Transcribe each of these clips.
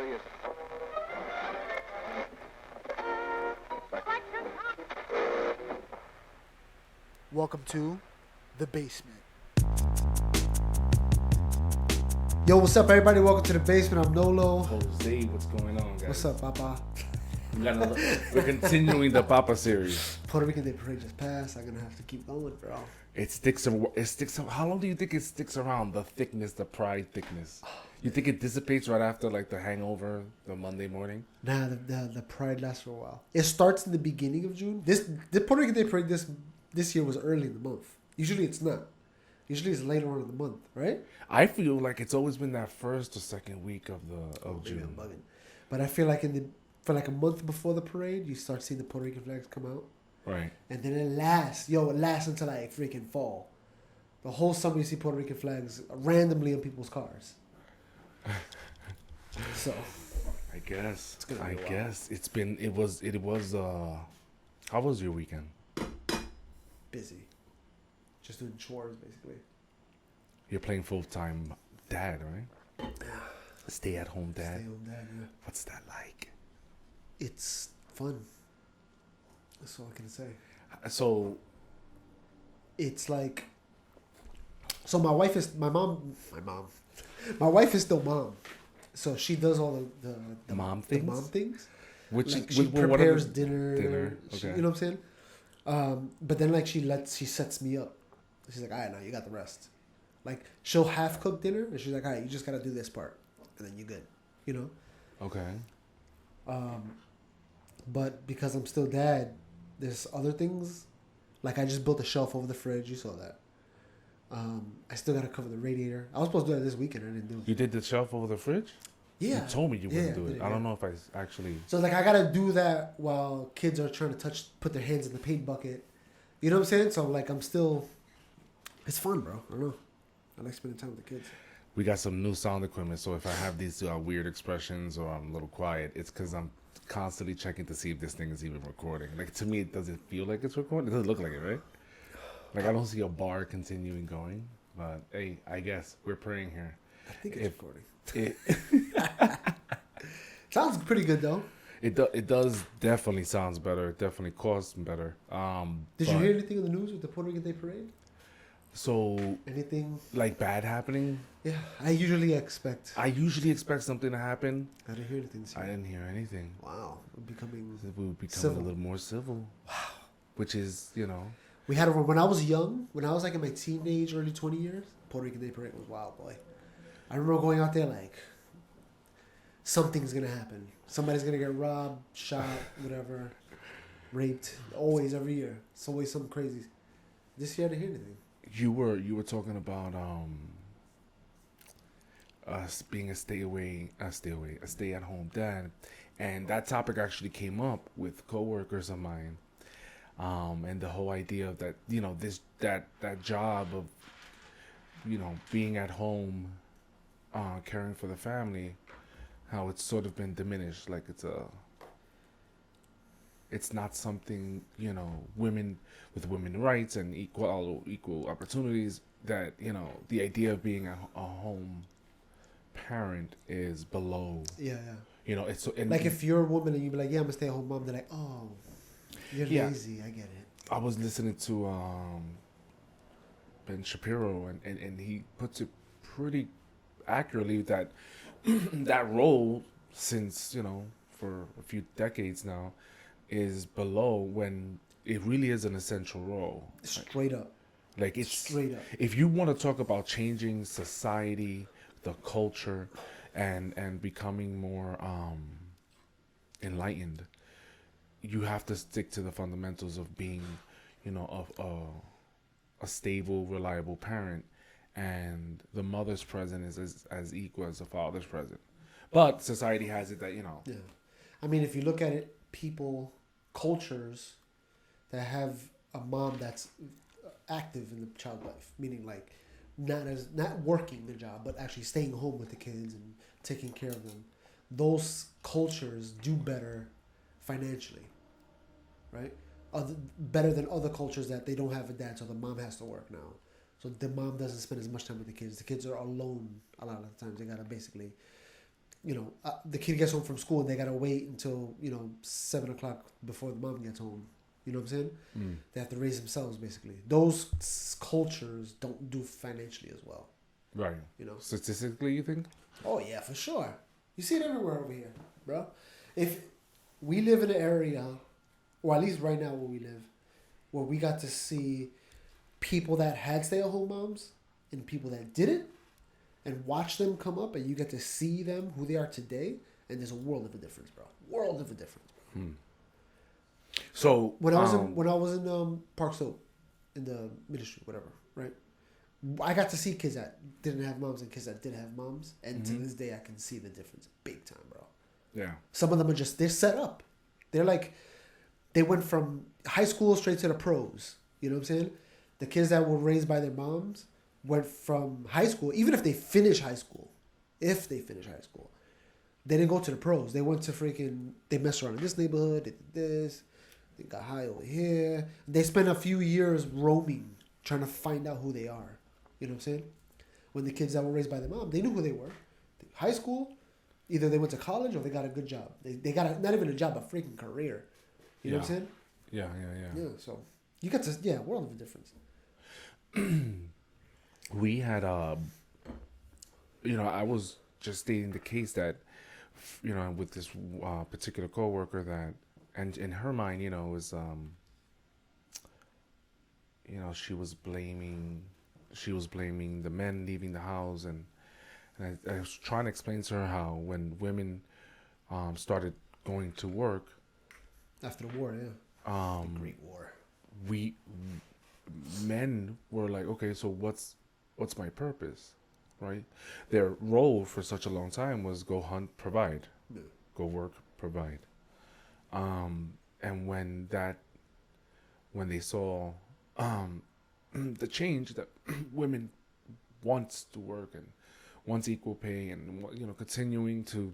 serious. Welcome to the basement. Yo, what's up, everybody? Welcome to the basement. I'm Nolo. Jose, what's going on, guys? What's up, Papa? We're continuing the Papa series. Puerto Rican Day Parade just passed. I'm gonna have to keep going, bro. It sticks. How long do you think it sticks around? The thickness, the pride thickness. You think it dissipates right after, like, the hangover, the Monday morning? Nah, the pride lasts for a while. It starts in the beginning of June. The Puerto Rican Day Parade this year was early in the month. Usually it's not. Usually it's later on in the month, right? I feel like it's always been that first or second week of Maybe I'm June. bugging. But I feel like for like a month before the parade, you start seeing the Puerto Rican flags come out. Right. And then it lasts until like freaking fall. The whole summer you see Puerto Rican flags randomly on people's cars. So I guess. It's gonna be a while. It was how was your weekend? busy. Just doing chores basically. You're playing full-time dad, right? Stay-at-home dad. Stay home dad, yeah. What's that like? It's fun. That's all I can say. So, It's like, so my wife is my wife is still mom, so she does all the mom the things? mom things. Which Like she what are prepares the- dinner. Okay. You know what I'm saying? But then like she sets me up. She's like, all right, now you got the rest. Like she'll half cook dinner, and she's like, all right, you just gotta do this part, and then you're good. You know. Okay. But because I'm still dad, there's other things. Like I just built a shelf over the fridge. You saw that. I still gotta cover the radiator. I was supposed to do that this weekend. I didn't do it. You did the shelf over the fridge? Yeah. You told me you wouldn't do I it. did I don't know if I actually. So like I gotta do that while kids are trying to put their hands in the paint bucket. You know what I'm saying? So like I'm still. It's fun, bro. I don't know. I like spending time with the kids. We got some new sound equipment, so if I have these weird expressions or I'm a little quiet, it's because I'm constantly checking to see if this thing is even recording. Like, to me, it doesn't feel like it's recording. It doesn't look like it, right? Like, I don't see a bar continuing going. But, hey, I guess we're praying here. I think it's recording. It, Sounds pretty good though. it does definitely sounds better. It definitely costs better. Did you hear anything in the news with the Puerto Rican Day Parade? So, Anything? like, bad happening? Yeah, I usually expect. I usually expect something to happen. I didn't hear anything. I didn't hear anything. Wow, we're becoming. We would become Civil. a little more civil. Wow. Which is, We had when I was young, when I was like in my teenage, early 20 years, Puerto Rican Day Parade was wild, boy. I remember going out there like, something's gonna happen. Somebody's gonna get robbed, shot, whatever, raped. Always, every year. It's always something crazy. This year I didn't hear anything. you were talking about us being a stay at home dad, and that topic actually came up with coworkers of mine, and the whole idea of that that job of being at home, caring for the family, how it's sort of been diminished. Like it's not something women with women rights and equal opportunities, that the idea of being a home parent is below. Yeah. It's so, and Like if you're a woman and you be like, yeah, I'm a stay-at-home mom, they're like, oh, you're lazy. I get it. I was listening to Ben Shapiro, and he puts it pretty accurately that that role, since for a few decades now, is below when it really is an essential role. Straight up. Like it's Straight up. If you want to talk about changing society, the culture, and becoming more enlightened, you have to stick to the fundamentals of being, a stable, reliable parent, and the mother's presence is as equal as the father's presence. But society has it that Yeah. I mean, if you look at it, cultures that have a mom that's active in the child life, meaning like not working the job, but actually staying home with the kids and taking care of them. Those cultures do better financially, right? Better than other cultures that they don't have a dad, so the mom has to work now. So the mom doesn't spend as much time with the kids. The kids are alone a lot of the times. They gotta basically the kid gets home from school and they gotta wait until 7 o'clock before the mom gets home. You know what I'm saying? Mm. They have to raise themselves basically. Those cultures don't do financially as well. Right. Statistically, you think? Oh yeah, for sure. You see it everywhere over here, bro. If we live in an area, or at least right now where we live, where we got to see people that had stay-at-home moms and people that didn't, and watch them come up, and you get to see them who they are today, and there's a world of a difference, bro. World of a difference, bro. So when I was in Park Slope, in the ministry, whatever, right? I got to see kids that didn't have moms and kids that did have moms, and to this day I can see the difference, big time, bro. Yeah. Some of them they're set up. They're like, they went from high school straight to the pros. You know what I'm saying? The kids that were raised by their moms went from high school, even if they finish high school, they didn't go to the pros. They went to they messed around in this neighborhood, they did this, they got high over here. They spent a few years roaming, trying to find out who they are. You know what I'm saying? When the kids that were raised by their mom, they knew who they were. High school, either they went to college or they got a good job. They got not even a job, a freaking career. You know what I'm saying? Yeah. Yeah, so you got to, world of a difference. We had, I was just stating the case that, with this particular coworker that, and in her mind, was, she was blaming the men leaving the house, and I was trying to explain to her how when women started going to work after the war, the Great War, men were like, okay, so what's my purpose, right? Their role for such a long time was go hunt, provide, go work, provide, and when they saw the change that women wants to work and wants equal pay and continuing to,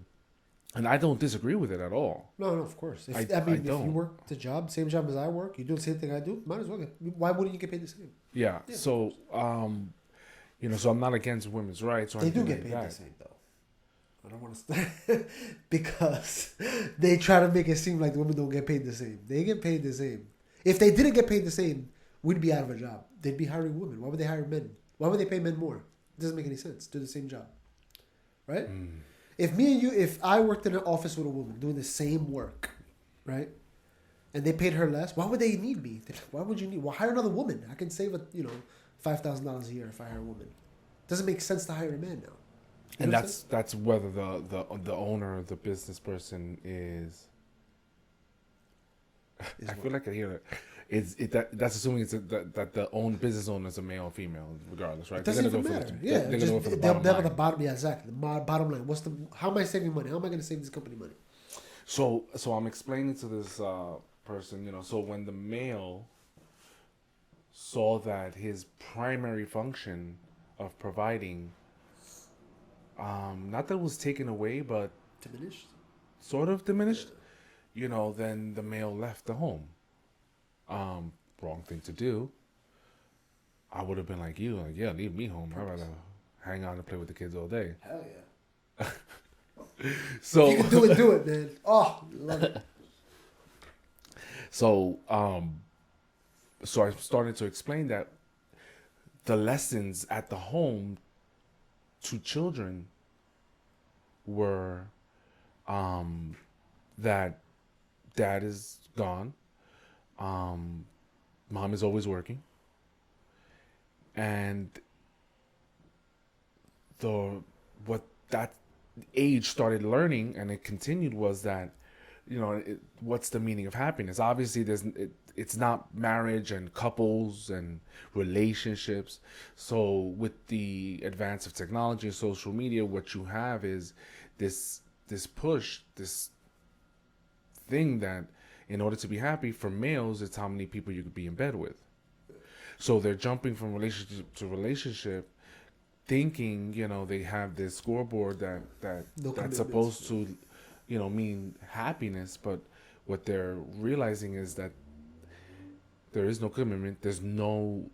and I don't disagree with it at all. No, of course. If don't. you work the job, same job as I work, you do the same thing I do, might as well why wouldn't you get paid the same? Yeah. So so I'm not against women's rights or they do anything get like paid that. the same though. I don't want to because they try to make it seem like the women don't get paid the same. They get paid the same. If they didn't get paid the same, we'd be out of a job. They'd be hiring women. Why would they hire men? Why would they pay men more? It doesn't make any sense. Do the same job, right? If I worked in an office with a woman doing the same work, right, and they paid her less, why would they need me? Why would you need? Well, hire another woman. I can save $5,000 a year if I hire a woman. Doesn't make sense to hire a man now. And that's whether the owner, the business person is I feel like I hear it. That's assuming that the business owner is a male or female, regardless, right? It doesn't even matter. They're going to go for the bottom line. Yeah, exactly. The bottom line. How am I saving money? How am I going to save this company money? So I'm explaining to this person, so when the male saw that his primary function of providing, not that it was taken away, but diminished, sort of diminished, then the male left the home. Wrong thing to do. I would have been like you, leave me home. I'd rather hang out and play with the kids all day. Hell yeah. So if you can do it, man. Oh, love it. So I started to explain that the lessons at the home to children were that dad is gone, mom is always working, and what that age started learning, and it continued, was that what's the meaning of happiness? Obviously it's not marriage and couples and relationships. So with the advance of technology and social media, what you have is this push, this thing that in order to be happy, for males, it's how many people you could be in bed with. So they're jumping from relationship to relationship, thinking they have this scoreboard that's supposed to mean happiness, but what they're realizing is that there is no commitment, there's no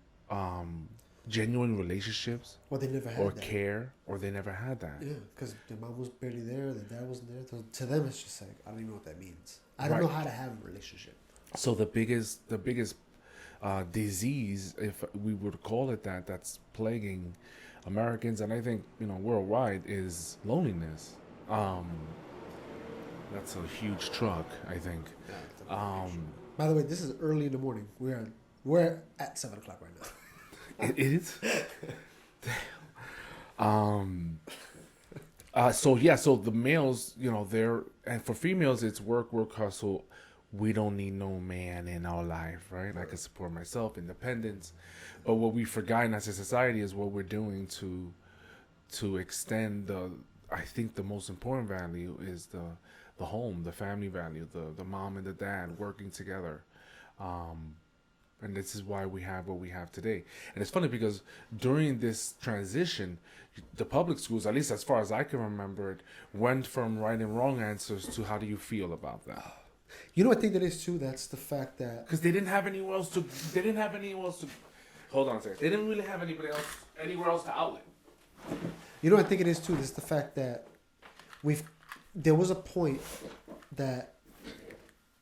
genuine relationships Well, they never had or that. care, or they never had that. Yeah, because their mom was barely there, their dad wasn't there. So to them, it's just like I don't even know what that means. I don't Right. know how to have a relationship. So the biggest disease, if we would call it that, that's plaguing Americans, and I think worldwide, is loneliness. Um, that's a huge truck, I think. Yeah, it's a big issue. Um, By the way, this is early in the morning. We're at 7 o'clock right now. it is. So yeah, so the males, they're, and for females, it's work, hustle. We don't need no man in our life, right? I can support myself, independence. But what we forgotten as a society is what we're doing to extend I think the most important value is the home, the family value, the mom and the dad working together. And this is why we have what we have today. And it's funny because during this transition, the public schools, at least as far as I can remember it, went from right and wrong answers to how do you feel about that? You know what I think that is too? That's the fact that Because they didn't have anywhere else to. They didn't have anywhere else to. Hold on a second. They didn't really have anywhere else to outlet. you know what I think it is too. It's the fact that there was a point that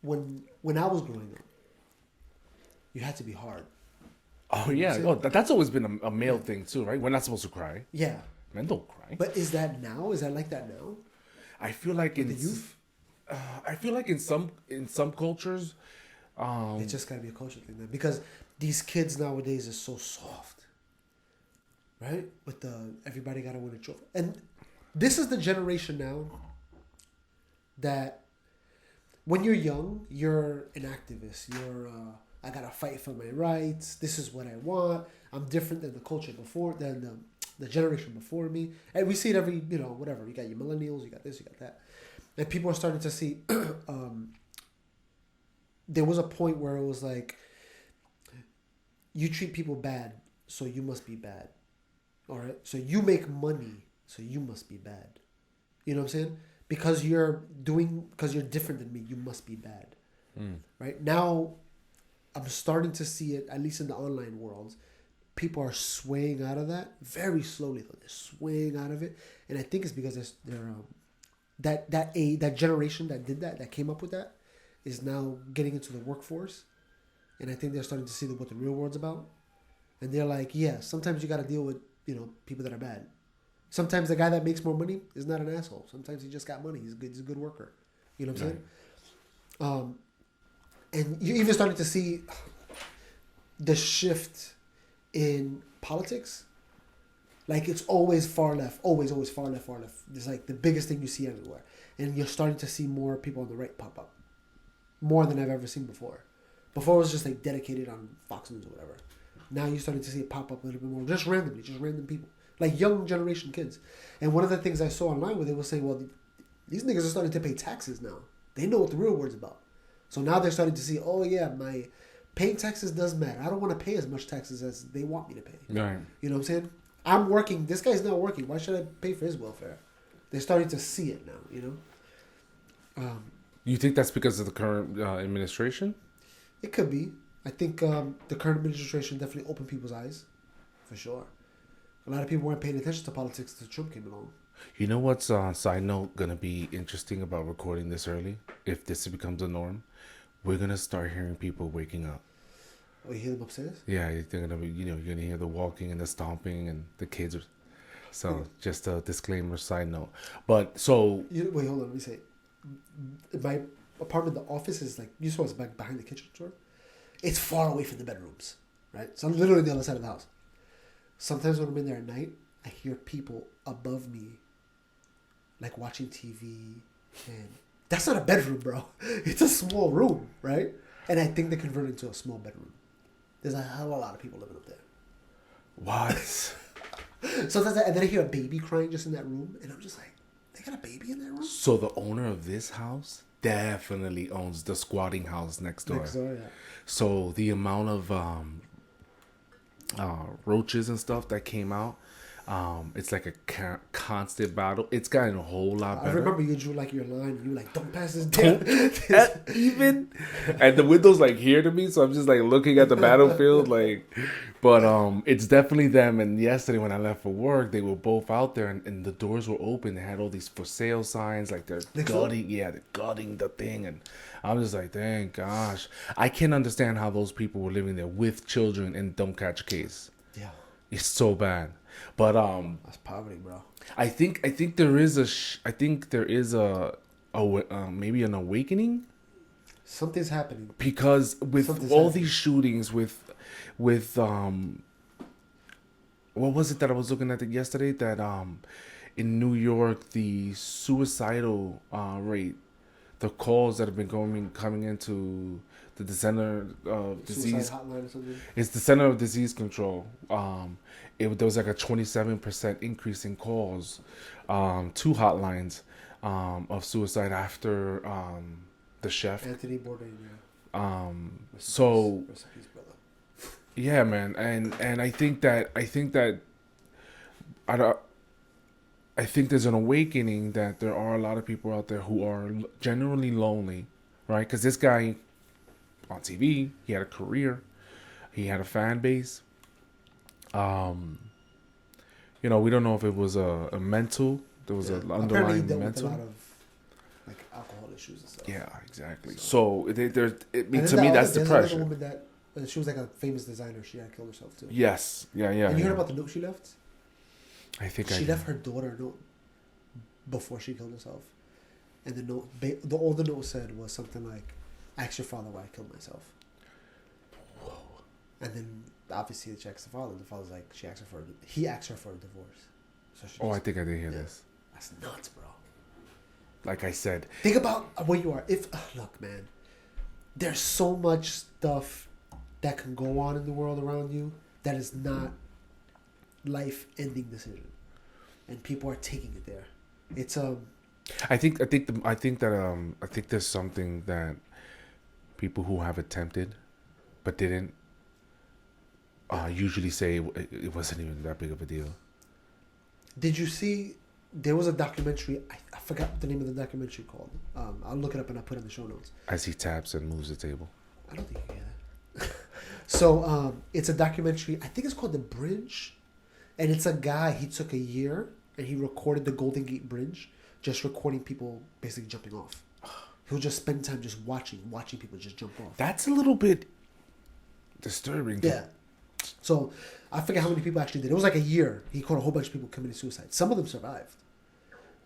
when I was growing up, you had to be hard. Oh yeah. Oh, that's always been a male thing too, right? We're not supposed to cry. Yeah. Men don't cry. But is that now? Is that like that now? I feel like in The youth? I feel like in some cultures, It's just gotta be a culture thing then. Because these kids nowadays are so soft. Right? With the everybody gotta win a trophy. And this is the generation now that when you're young, you're an activist. You're I gotta fight for my rights. This is what I want. I'm different than the culture before, than the generation before me. And we see it every, whatever. You got your millennials, you got this, you got that. And people are starting to see, there was a point where it was like, you treat people bad, so you must be bad. All right? So you make money, so you must be bad. You know what I'm saying? Because you're different than me, you must be bad. Right? Now, I'm starting to see it, at least in the online world. People are swaying out of that very slowly, though. They're swaying out of it. And I think it's because they're that generation that did that came up with that, is now getting into the workforce, and I think they're starting to see what the real world's about, and they're like, yeah, sometimes you got to deal with people that are bad. Sometimes the guy that makes more money is not an asshole. Sometimes he just got money. He's a good worker. You know what I'm saying? And you're even starting to see the shift in politics. Like, it's always far left, always far left. It's like the biggest thing you see everywhere. And you're starting to see more people on the right pop up. More than I've ever seen before. Before it was just like dedicated on Fox News or whatever. Now you're starting to see it pop up a little bit more. Just randomly, just random people. Like young generation kids. And one of the things I saw online where they were saying, well, these niggas are starting to pay taxes now. They know what the real word's about. So now they're starting to see, oh yeah, my paying taxes does matter. I don't want to pay as much taxes as they want me to pay. Right. You know what I'm saying? I'm working. This guy's not working. Why should I pay for his welfare? They're starting to see it now, You think that's because of the current administration? It could be. I think the current administration definitely opened people's eyes, for sure. A lot of people weren't paying attention to politics until Trump came along. You know what's side note gonna be interesting about recording this early? If this becomes a norm, we're gonna start hearing people waking up. Oh, you hear them upstairs? Yeah, they're gonna be, you're gonna hear the walking and the stomping and the kids. So just a disclaimer, side note. But so Wait, hold on. Let me say. My apartment, the office is like, you saw it's back behind the kitchen door. It's far away from the bedrooms, right? So I'm literally on the other side of the house. Sometimes when I'm in there at night, I hear people above me, like watching TV, and that's not a bedroom, bro. It's a small room, right? And I think they converted it into a small bedroom. There's a hell of a lot of people living up there. what? Sometimes and then I hear a baby crying just in that room, and I'm just like, they got a baby in that room? So the owner of this house definitely owns the squatting house next door. Next door, yeah. So the amount of roaches and stuff that came out, It's like a constant battle. It's gotten a whole lot better. I remember you drew like your line. And you were like, "Don't pass this Don't down." even, and the window's like here to me, so I'm just like looking at the battlefield, like. But it's definitely them. And yesterday when I left for work, they were both out there, and the doors were open. They had all these for sale signs, like they're gutting the thing, and I'm just like, thank gosh, I can't understand how those people were living there with children and don't catch a case. Yeah, it's so bad. But that's poverty, bro. I think there is maybe an awakening. Something's happening Because with all these shootings, with what was it that I was looking at yesterday, that in New York, the suicidal rate, the calls that have been coming into the Center of Disease hotline or something. It's the Center of Disease Control. There was like a 27% increase in calls to hotlines of suicide after the chef Anthony Bourdain. So Rest in peace, brother. yeah, man, and I think that I think there's an awakening that there are a lot of people out there who are genuinely lonely, right? Because this guy on TV, he had a career, he had a fan base. We don't know if it was a mental. There was an underlying mental. With a lot of like alcohol issues and stuff. Yeah, exactly. So to me, that's depression. Another woman that she was like a famous designer. She had killed herself too. Yes. Yeah. And you heard about the note she left? I think she left her daughter a note before she killed herself, and the note, all the note said was something like, "Ask your father why I killed myself." Whoa. And then obviously she asked the father. The father's like, he asked her for a divorce. So I think I did hear this. That's nuts, bro. Like I said, think about where you are. Look, man, there's so much stuff that can go on in the world around you that is not life-ending decision, and people are taking it there. It's I think there's something that people who have attempted but didn't usually say it wasn't even that big of a deal. Did you see? There was a documentary. I forgot the name of the documentary called. I'll look it up and I'll put it in the show notes. As he taps and moves the table. I don't think you can hear that. So it's a documentary. I think it's called The Bridge, and it's a guy. He took a year and he recorded the Golden Gate Bridge, just recording people basically jumping off. He'll just spend time just watching people just jump off. That's a little bit disturbing. Yeah. So I forget how many people actually did. It was like a year. He caught a whole bunch of people committing suicide. Some of them survived.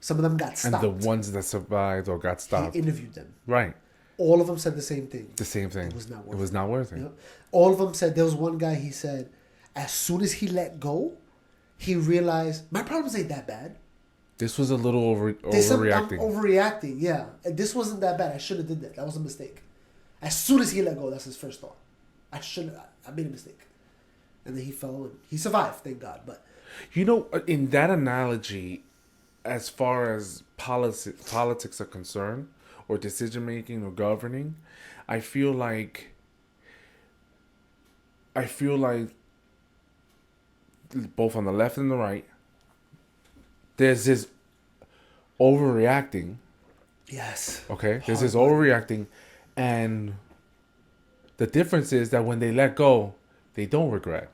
Some of them got stopped. And the ones that survived or got stopped, he interviewed them. Right. All of them said the same thing. The same thing. It was not worth it. It was not worth it. Yep. All of them said, there was one guy, he said, as soon as he let go, he realized, my problems ain't that bad. This was a little overreacting. I'm overreacting, yeah. This wasn't that bad. I should have did that. That was a mistake. As soon as he let go, that's his first thought. I made a mistake. And then he fell and he survived, thank God. But in that analogy, as far as politics are concerned, or decision making or governing, I feel like both on the left and the right, there's this overreacting. Yes. Okay? There's this overreacting, and the difference is that when they let go, they don't regret.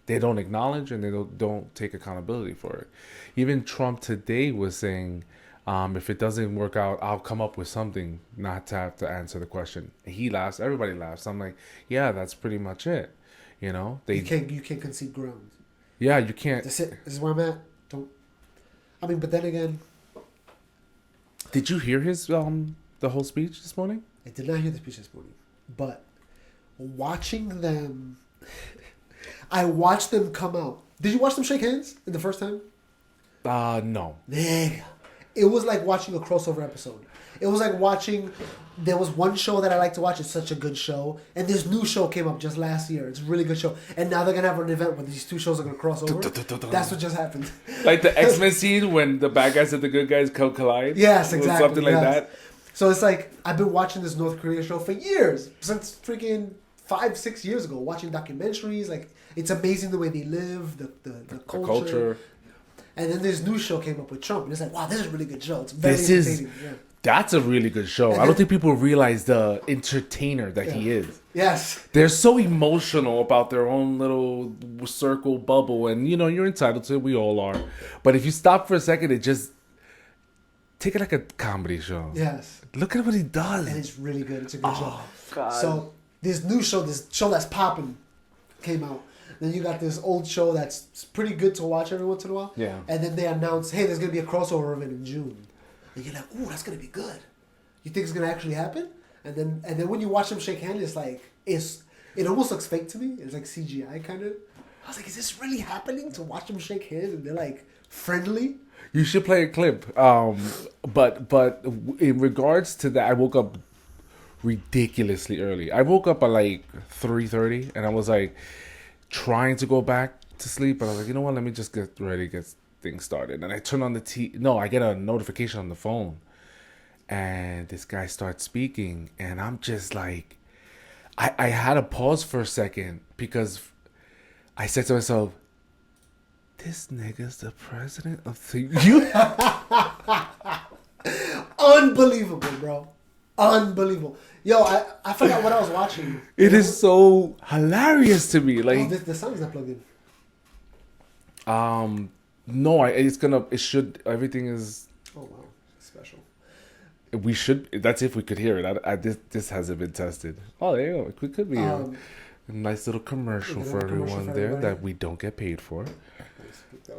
They don't acknowledge, and they don't take accountability for it. Even Trump today was saying, if it doesn't work out, I'll come up with something not to have to answer the question. He laughs. Everybody laughs. I'm like, yeah, that's pretty much it. You can't concede ground. Yeah, you can't. That's it. This is where I'm at. But then again. Did you hear his the whole speech this morning? I did not hear the speech this morning, but watching them, I watched them come out. Did you watch them shake hands in the first time? No. Nigga. It was like watching a crossover episode. It was like watching. There was one show that I like to watch. It's such a good show, and this new show came up just last year. It's a really good show, and now they're gonna have an event where these two shows are gonna cross over. That's what just happened. Like the X-Men scene when the bad guys and the good guys collide. Yes, exactly. Something like that. So it's like I've been watching this North Korea show for years, since freaking 5-6 years ago. Watching documentaries, like it's amazing the way they live, the culture. And then this new show came up with Trump, and it's like, wow, this is a really good show. It's very entertaining. That's a really good show. I don't think people realize the entertainer that he is. Yes. They're so emotional about their own little circle bubble, and you're entitled to it. We all are. But if you stop for a second and just take it like a comedy show. Yes. Look at what he does. And it's really good. It's a good show. God. So this new show, this show that's popping, came out. Then you got this old show that's pretty good to watch every once in a while. Yeah. And then they announced, hey, there's gonna be a crossover event in June. And you're like, ooh, that's gonna be good. You think it's gonna actually happen? And then when you watch them shake hands, it's like it almost looks fake to me. It's like CGI kind of. I was like, is this really happening to watch them shake hands and they're like friendly? You should play a clip. But in regards to that, I woke up ridiculously early. I woke up at like 3:30, and I was like trying to go back to sleep, but I was like, you know what? Let me just get ready, get things started. And I turn on the TV. No, I get a notification on the phone, and this guy starts speaking, and I'm just like, I had to pause for a second because I said to myself, this nigga's the president of the Unbelievable, bro. Unbelievable. Yo, I forgot what I was watching. It is so hilarious to me. Like, the sound's not plugged in. No, everything is. Oh wow, special. We should. That's if we could hear it. This hasn't been tested. Oh, there you go. It could be a nice little commercial for everyone there that we don't get paid for.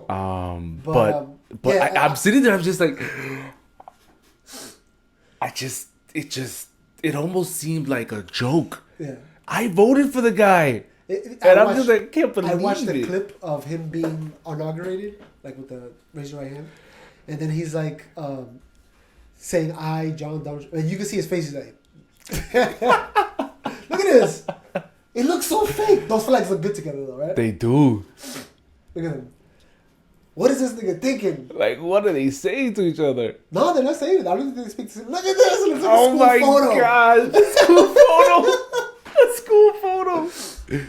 But yeah, I'm sitting there. I'm just like, it almost seemed like a joke. Yeah. I voted for the guy. I'm just like, I can't believe it. I watched the clip of him being inaugurated, like with the raise your right hand, and then he's like saying, "I, John Donald," and you can see his face. He's like, "Look at this! It looks so fake." Those flags look good together, though, right? They do. Look at them. What is this nigga thinking? Like, what are they saying to each other? No, they're not saying it. I don't think they speak to him. Look at this! It looks like Oh my god! School photo. A school photo.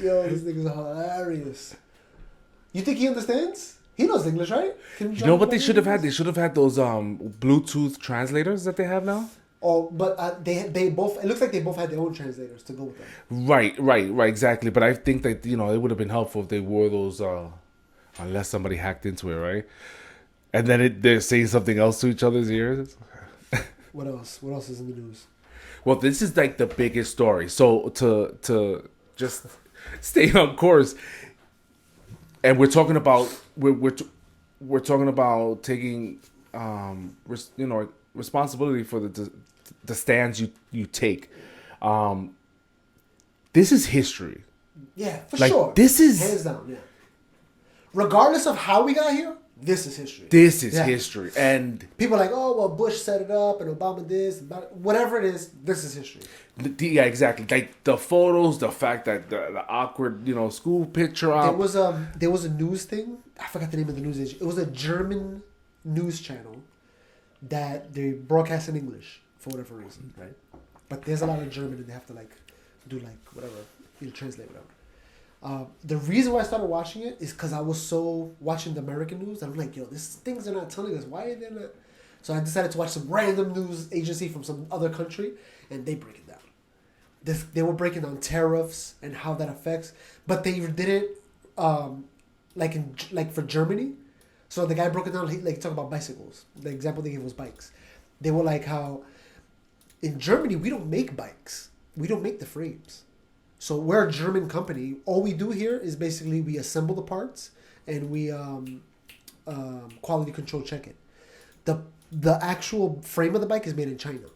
Yo, this nigga's hilarious. You think he understands? He knows English, right? You know what they should have had? They should have had those Bluetooth translators that they have now. Oh, but they both. It looks like they both had their own translators to go with them. Right, exactly. But I think that it would have been helpful if they wore those, unless somebody hacked into it, right? And then they're saying something else to each other's ears. What else? What else is in the news? Well, this is like the biggest story. So to just stay on course, and we're talking about we're talking about taking responsibility for the stands you take. This is history. Yeah, for sure. This is hands down. Yeah. Regardless of how we got here, this is history. This is history, and people are like, oh well, Bush set it up, and Obama this, whatever it is. This is history. Yeah, exactly. Like the photos, the fact that the awkward, school picture. There was a news thing. I forgot the name of the news agent. It was a German news channel that they broadcast in English for whatever reason, right? But there's a lot of German, and they have to do whatever, translate whatever. The reason why I started watching it is because I was so watching the American news. I'm like, yo, things are not telling us. Why are they not? So I decided to watch some random news agency from some other country, and they break it down. They were breaking down tariffs and how that affects, but they did it for Germany. So the guy broke it down. He talked about bicycles. The example they gave was bikes. They were like how in Germany we don't make bikes. We don't make the frames. So we're a German company. All we do here is basically we assemble the parts and we quality control check it. The actual frame of the bike is made in China.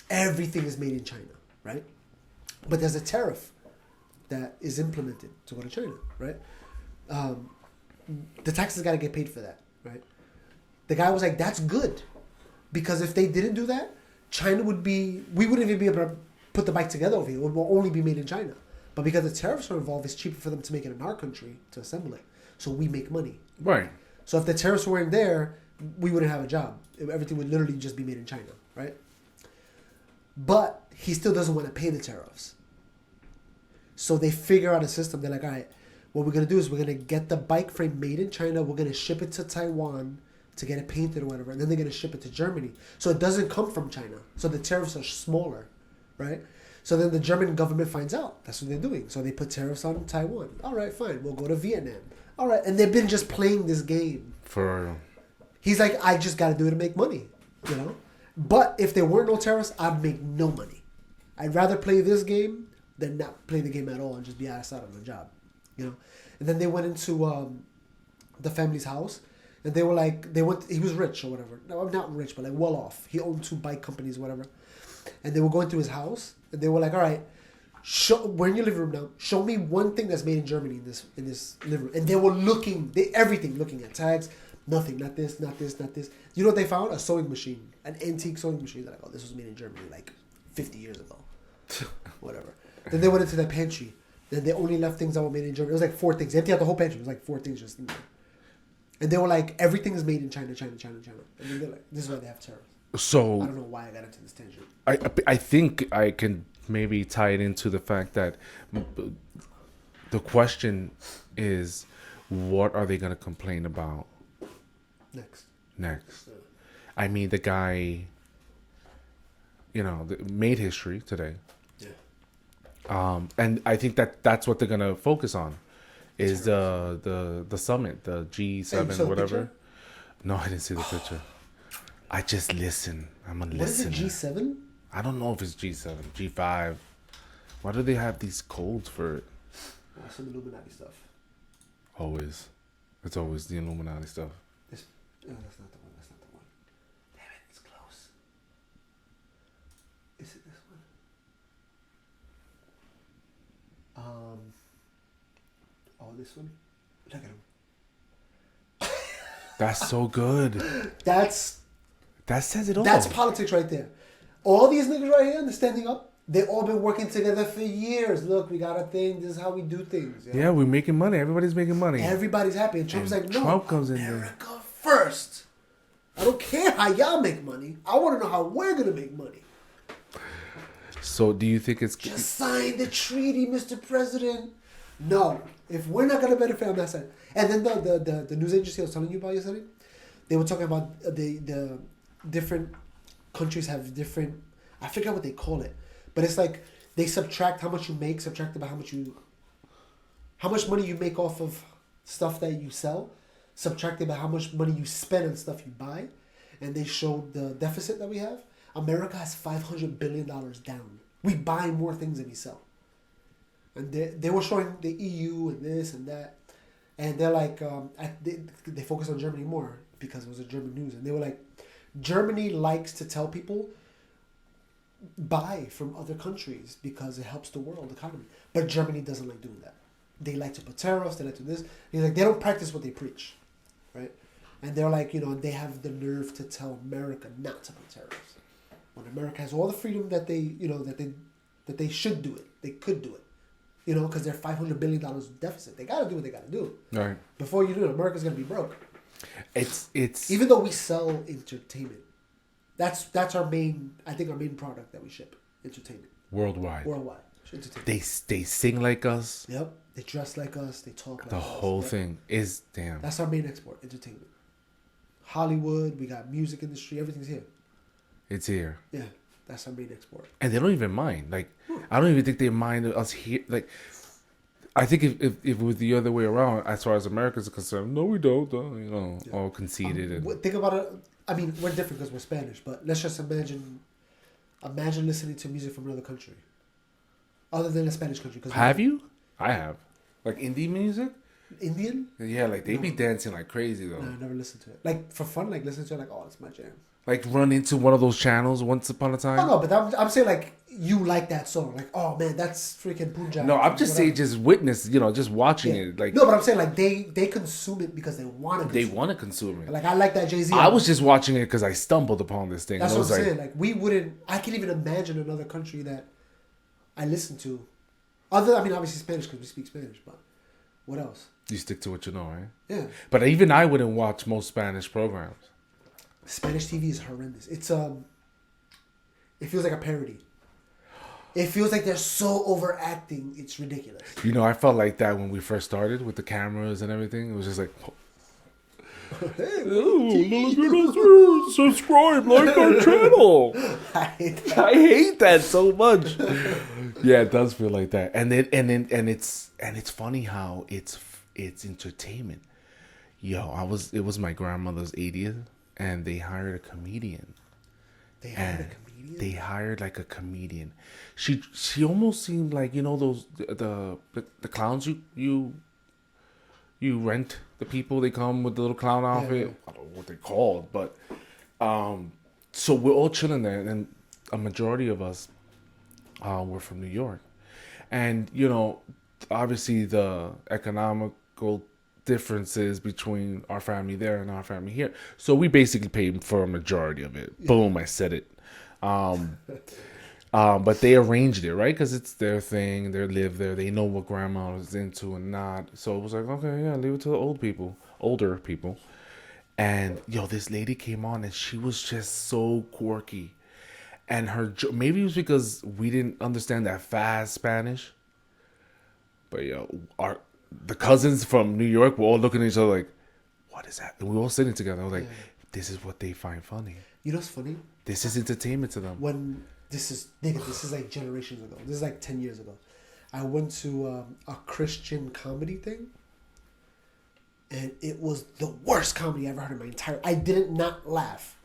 Everything is made in China, right? But there's a tariff that is implemented to go to China, right? The taxes got to get paid for that, right? The guy was like, that's good. Because if they didn't do that, we wouldn't even be able to put the bike together over here. It would only be made in China. But because the tariffs are involved, it's cheaper for them to make it in our country to assemble it. So we make money. Right. So if the tariffs weren't there, we wouldn't have a job. Everything would literally just be made in China, right? But he still doesn't want to pay the tariffs. So they figure out a system. They're like, all right, What we're gonna do is we're gonna get the bike frame made in China. We're gonna ship it to Taiwan to get it painted or whatever, and then they're gonna ship it to Germany. So it doesn't come from China. So the tariffs are smaller, right? So then the German government finds out. That's what they're doing. So they put tariffs on Taiwan. All right, fine. We'll go to Vietnam. All right, and they've been just playing this game. He's like, I just gotta do it to make money, you know. But if there weren't no tariffs, I'd make no money. I'd rather play this game than not play the game at all and just be asked out on the job, you know. And then they went into the family's house, and they were like, he was rich or whatever. No, I'm not rich, but like well off. He owned 2 bike companies, whatever. And they were going through his house, and they were like, all right, we're in your living room now. Show me one thing that's made in Germany in this living room. And they were looking at tags. Nothing, not this, not this, not this. You know what they found? A sewing machine, an antique sewing machine. They're like, oh, this was made in Germany like 50 years ago. Whatever. Then they went into the pantry. Then they only left things that were made in Germany. It was like 4 things. They emptied out the whole pantry. It was like 4 things just in there. And they were like, everything is made in China, China, China, China. And then they're like, this is why they have tariffs. So I don't know why I got into this tangent. I think I can maybe tie it into the fact that the question is, what are they going to complain about next? I mean, the guy, you know, made history today. Yeah. And I think that's what they're going to focus on is the summit, the G7, whatever. No, I didn't see the picture. I just listen. I'm a listener. What is it, G7? I don't know if it's G7, G5. Why do they have these codes for it? Some Illuminati stuff. Always. It's always the Illuminati stuff. That's not the one. That's not the one. Damn it, it's close. Is it this one? Oh, this one? Look at him. That's so good. That says it all. That's politics right there. All these niggas right here, they're standing up. They all been working together for years. Look, we got a thing. This is how we do things. You know? Yeah, we're making money. Everybody's making money. Everybody's happy. And Trump's like, no, Trump comes in America first. I don't care how y'all make money. I want to know how we're going to make money. So do you think it's... Just sign the treaty, Mr. President. No. If we're not going to benefit, I'm not signing. And then the news agency I was telling you about yesterday, they were talking about the different countries have different... I forget what they call it. But it's like they subtract how much you make, subtracted by how much money you make off of stuff that you sell, subtracted by how much money you spend on stuff you buy, and they showed the deficit that we have. America has $500 billion down. We buy more things than we sell. And they were showing the EU and this and that, and they're like, they focus on Germany more because it was a German news, and they were like, Germany likes to tell people buy from other countries because it helps the world economy. But Germany doesn't like doing that. They like to put tariffs, they like to do this. He's like, they don't practice what they preach, right? And they're like, you know, they have the nerve to tell America not to put tariffs. When America has all the freedom that they, you know, that they should do it. They could do it. You know, because they're $500 billion deficit. They got to do what they got to do. Right. Before you do it, America's going to be broke. It's even though we sell entertainment. That's our main product that we ship. Entertainment. Worldwide. Entertainment. They sing like us. Yep. They dress like us. They talk like us. The whole thing is damn. That's our main export. Entertainment. Hollywood. We got music industry. Everything's here. It's here. Yeah. That's our main export. And they don't even mind. Like, I don't even think they mind us here. Like, I think if it was the other way around, as far as Americans are concerned, no, we don't. You know, yeah. All conceited. Think about it. I mean, we're different because we're Spanish, but let's just imagine listening to music from another country, other than a Spanish country. Have you? I have. Like indie music? Indian? Yeah, like they be dancing like crazy though. No, I never listened to it. Like for fun, like listen to it, like, oh, it's my jam. Like run into one of those channels once upon a time? Oh, no, but I'm saying like you like that song. Like, oh man, that's freaking Punjab. No, I'm just saying just witness, you know, just watching it. Like no, but I'm saying like they consume it because they want to. They want to consume it. Like I like that Jay-Z. I was just watching it because I stumbled upon this thing. That's what I'm saying. Like we wouldn't. I can't even imagine another country that I listen to. I mean, obviously Spanish because we speak Spanish, but what else? You stick to what you know, right? Yeah. But even I wouldn't watch most Spanish programs. Spanish TV is horrendous. It's it feels like a parody. It feels like they're so overacting. It's ridiculous. You know, I felt like that when we first started with the cameras and everything. It was just like, subscribe, like our channel. I hate that. I hate that so much. Yeah, it does feel like that. And it's funny how it's entertainment. Yo, it was my grandmother's 80th, and they hired a comedian. They hired a comedian? They hired like a comedian. She almost seemed like, you know, those the clowns you rent, the people, they come with the little clown outfit. Yeah. I don't know what they're called, but so we're all chilling there, and a majority of us were from New York, and you know, obviously the economical differences between our family there and our family here. So we basically paid for a majority of it. Yeah. Boom, I said it. But they arranged it, right? Because it's their thing. They live there. They know what grandma was into and not. So it was like, okay, yeah, leave it to the older people. And yo, this lady came on, and she was just so quirky. And maybe it was because we didn't understand that fast Spanish. But yo, the cousins from New York were all looking at each other like, what is that? And we were all sitting together. I was like, this is what they find funny. You know what's funny? This is entertainment to them. When this is like generations ago. This is like 10 years ago. I went to a Christian comedy thing, and it was the worst comedy I ever heard in my entire. I did not laugh.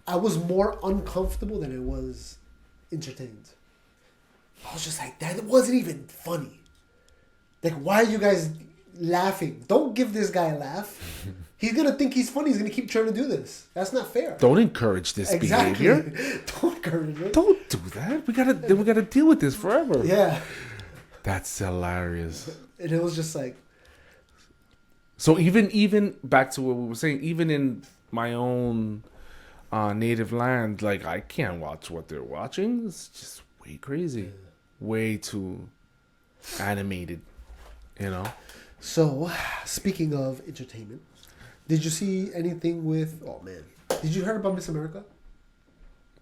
I was more uncomfortable than I was entertained. I was just like, that wasn't even funny. Like, why are you guys laughing? Don't give this guy a laugh. He's going to think he's funny. He's going to keep trying to do this. That's not fair. Don't encourage this behavior. Don't encourage it. Don't do that. We gotta deal with this forever. Yeah. That's hilarious. And it was just like. So even back to what we were saying, even in my own native land, like, I can't watch what they're watching. It's just way crazy. Way too animated. You know. So, speaking of entertainment, did you see anything with? Oh man, did you hear about Miss America?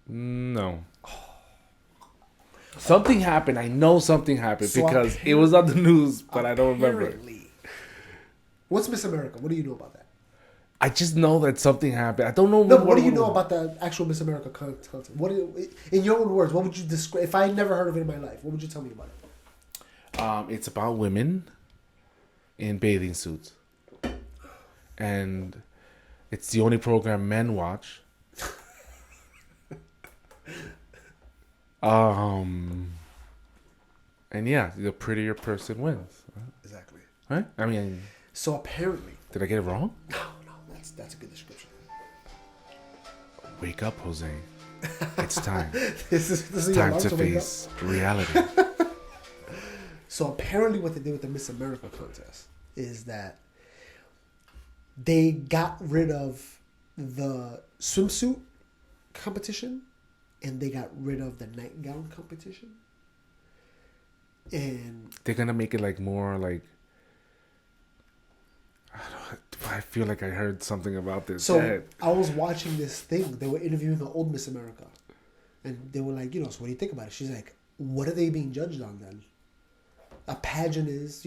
No. Something happened. I know something happened because it was on the news, but I don't remember. What's Miss America? What do you know about that? I just know that something happened. I don't know. No, what do you know about the actual Miss America content? In your own words, what would you describe? If I had never heard of it in my life, what would you tell me about it? It's about women in bathing suits, and it's the only program men watch. And yeah, the prettier person wins. Exactly. Right? I mean, so apparently, did I get it wrong? No, that's a good description. Wake up, Jose. It's time. This is time to face reality. So apparently what they did with the Miss America contest is that they got rid of the swimsuit competition and they got rid of the nightgown competition. And they're going to make it like more like, I feel like I heard something about this. So I was watching this thing. They were interviewing the old Miss America. And they were like, so what do you think about it? She's like, what are they being judged on then? A pageant is,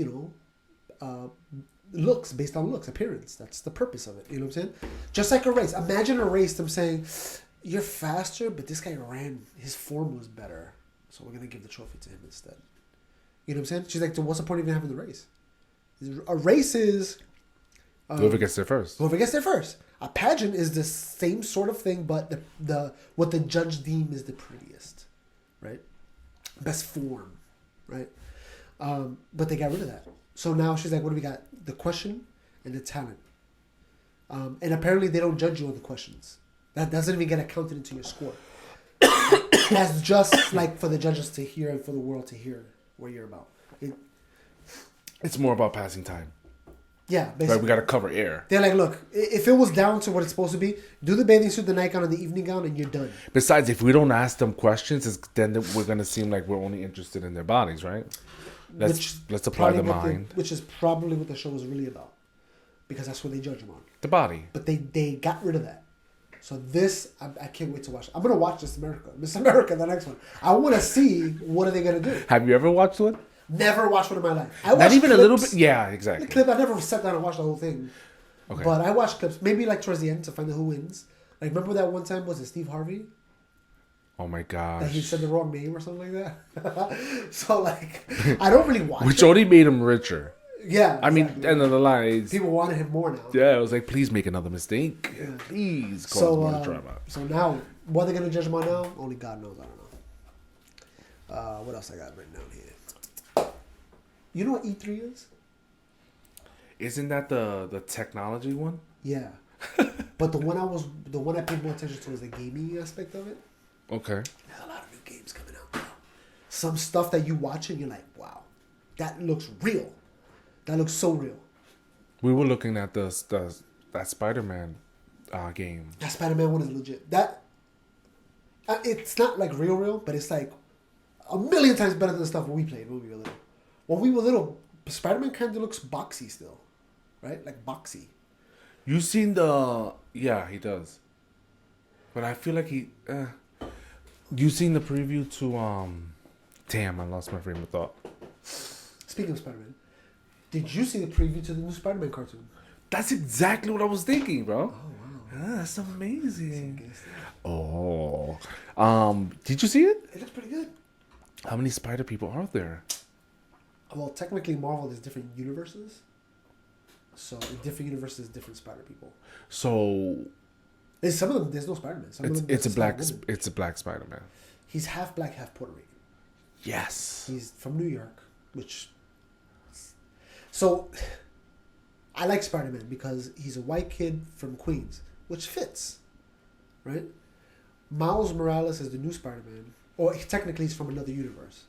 looks, based on looks, appearance. That's the purpose of it. You know what I'm saying? Just like a race. Imagine a race, them saying, you're faster, but this guy ran, his form was better. So we're going to give the trophy to him instead. You know what I'm saying? She's like, so what's the point of even having the race? A race is... whoever gets there first. Whoever gets there first. A pageant is the same sort of thing, but the what the judge deems is the prettiest. Right? Best form. Right? But they got rid of that. So now she's like, what do we got? The question and the talent. And apparently they don't judge you on the questions. That doesn't even get accounted into your score. That's just like for the judges to hear and for the world to hear what you're about. It's more about passing time. Yeah, basically. Like, we got to cover air. They're like, look, if it was down to what it's supposed to be, do the bathing suit, the nightgown, and the evening gown, and you're done. Besides, if we don't ask them questions, then we're going to seem like we're only interested in their bodies, right? Let's apply the mind. Which is probably what the show was really about. Because that's what they judge them on. The body. But they got rid of that. So this, I can't wait to watch. I'm gonna watch Miss America, the next one. I want to see what are they gonna do. Have you ever watched one? Never watched one in my life. I Not watched even clips, a little bit. Yeah, exactly. The clip. I never sat down and watched the whole thing. Okay. But I watched clips, maybe like towards the end to find out who wins. Like remember that one time was it Steve Harvey? Oh my gosh. That he said the wrong name or something like that. So like, I don't really watch. Which it. only made him richer. Yeah. I mean, exactly. end of the line. People wanted him more now. Yeah, it was like, please make another mistake. Yeah. Please cause more drama. So now, what they're gonna judge him on now? Only God knows. I don't know. What else I got written down here? You know what E3 is? Isn't that the technology one? Yeah. But the one I paid more attention to was the gaming aspect of it. Okay. There's a lot of new games coming out now. Some stuff that you watch and you're like, wow, that looks real. That looks so real. We were looking at that Spider-Man game. That Spider-Man one is legit. That it's not like real, but it's like a million times better than the stuff we played when we were little. When we were little, Spider-Man kind of looks boxy still, right? Like boxy. You seen the? Yeah, he does. But I feel like he. You seen the preview to Damn, I lost my frame of thought. Speaking of Spider-Man, did you see the preview to the new Spider-Man cartoon? That's exactly what I was thinking, bro. Oh wow, That's amazing. That's Oh, did you see it? it looks pretty good. How many Spider people are there? Well, technically, Marvel there's different universes. So in different universes, different Spider people. So There's some of them. There's no Spider-Man. Some of them, it's a black Spider-Woman. it's a black Spider-Man. He's half black, half Puerto Rican. Yes. He's from New York, which. So, I like Spider-Man because he's a white kid from Queens, which fits, right? Miles Morales is the new Spider-Man, or technically he's from another universe.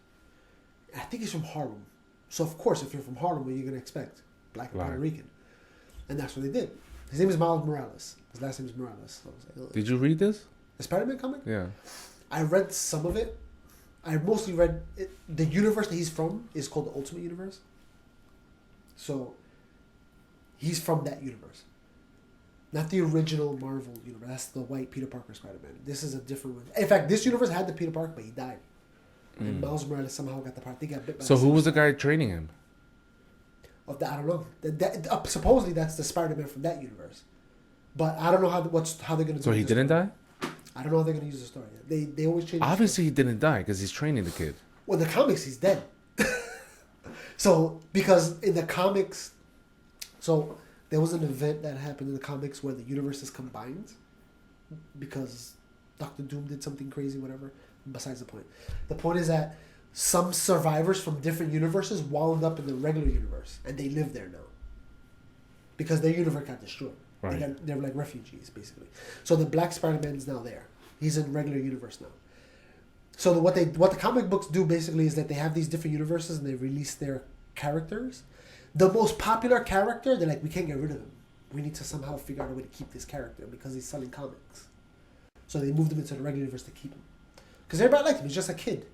I think he's from Harlem. So of course, if you're from Harlem, what are you gonna expect? Black and Puerto Rican, and that's what they did. His name is Miles Morales. His last name is Morales. So I was like, Did you read this? the Spider-Man comic? Yeah. I read some of it. I mostly read it. The universe that he's from is called the Ultimate Universe. So, he's from that universe. Not the original Marvel universe. That's the white Peter Parker Spider-Man. This is a different one. In fact, this universe had the Peter Parker, but he died. And Miles Morales somehow got the part. They got bit by So who was the guy training him? of the, I don't know. Supposedly that's the Spider-Man from that universe. But I don't know how they're going to do it. So he didn't die? I don't know how they're going to use the story. They always change. Obviously, he didn't die because he's training the kid. Well, in the comics, he's dead. So, because in the comics, so there was an event that happened in the comics where the universes combined because Doctor Doom did something crazy, whatever. Besides the point. The point is that some survivors from different universes wound up in the regular universe, and they live there now because their universe got destroyed. Right. They're like refugees, basically. So the Black Spider-Man is now there. He's in regular universe now. So what the comic books do basically is that they have these different universes and they release their characters. The most popular character, they're like, we can't get rid of him. We need to somehow figure out a way to keep this character because he's selling comics. So they moved him into the regular universe to keep him. Because everybody liked him. He's just a kid.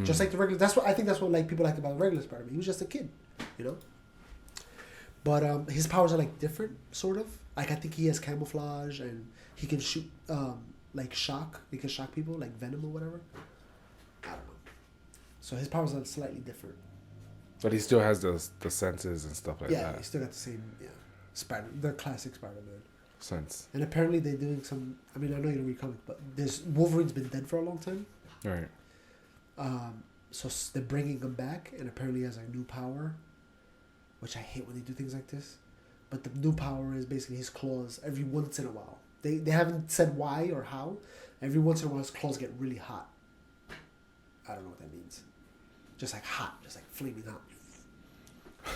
Just like the regular. That's what like people like about the regular Spider-Man. He was just a kid, you know. But his powers are like different, sort of. Like I think he has camouflage and he can shoot like shock. He can shock people like venom or whatever. I don't know. So his powers are slightly different. But he still has the senses and stuff like Yeah, that. he still got the same the classic Spider-Man. Sense. And apparently they're doing some. I mean, I know you don't read comics, but Wolverine's been dead for a long time. Right. So they're bringing him back, and apparently he has a new power, which I hate when they do things like this. But the new power is basically his claws. Every once in a while, they haven't said why or how. Every once in a while, his claws get really hot. I don't know what that means. Just like hot, just like flaming hot. I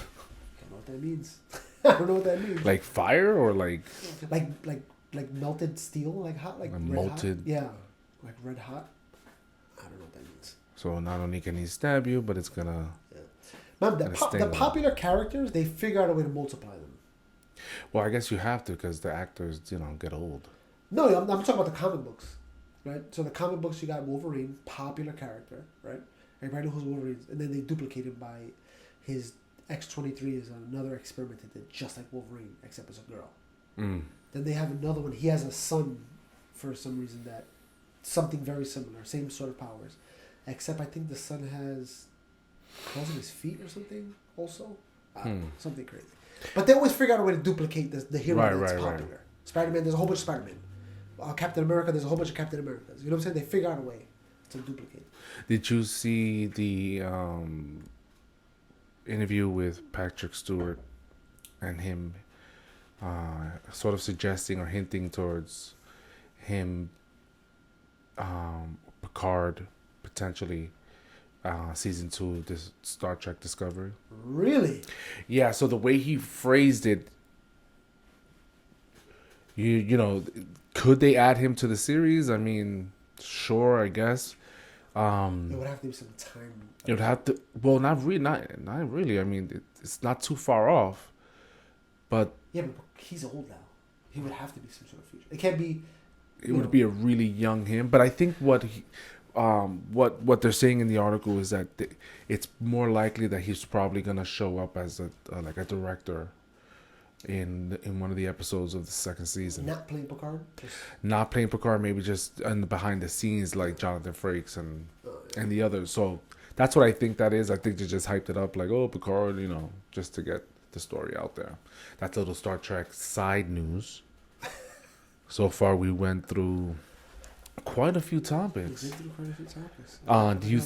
don't know what that means. I don't know what that means. Like fire or like Like melted steel, like hot, like red molted. hot. Yeah, like red hot. I don't know what that means. So not only can he stab you, but it's gonna. Man, the popular characters, they figure out a way to multiply them. Well, I guess you have to because the actors, get old. No, I'm talking about the comic books, right? So the comic books, you got Wolverine, popular character, right? Everybody knows who's Wolverine, and then they duplicate him by his X-23 is another experiment that did just like Wolverine, except as a girl. Then they have another one. He has a son for some reason that something very similar, same sort of powers, except I think the son has claws in his feet or something. Also, something crazy. But they always figure out a way to duplicate the hero that's popular. Right. Spider-Man, there's a whole bunch of Spider-Man. Captain America, there's a whole bunch of Captain Americas. You know what I'm saying? They figure out a way to duplicate. Did you see the interview with Patrick Stewart and him sort of suggesting or hinting towards him, Picard, potentially season 2 of this Star Trek Discovery? Really? Yeah, so the way he phrased it, you know, could they add him to the series? I mean, sure, I guess. It would have to be some time. It would have to. Well, not really. I mean, it's not too far off. But yeah, but he's old now. He would have to be some sort of future. It can't be. It would be a really young him. But I think what they're saying in the article is that it's more likely that he's probably gonna show up as a director in one of the episodes of the second season. Not playing Picard? Not playing Picard, maybe just in the behind the scenes like Jonathan Frakes and the others. So that's what I think that is. I think they just hyped it up like, oh, Picard, you know, just to get the story out there. That's a little Star Trek side news. So far we went through quite a few topics. Do you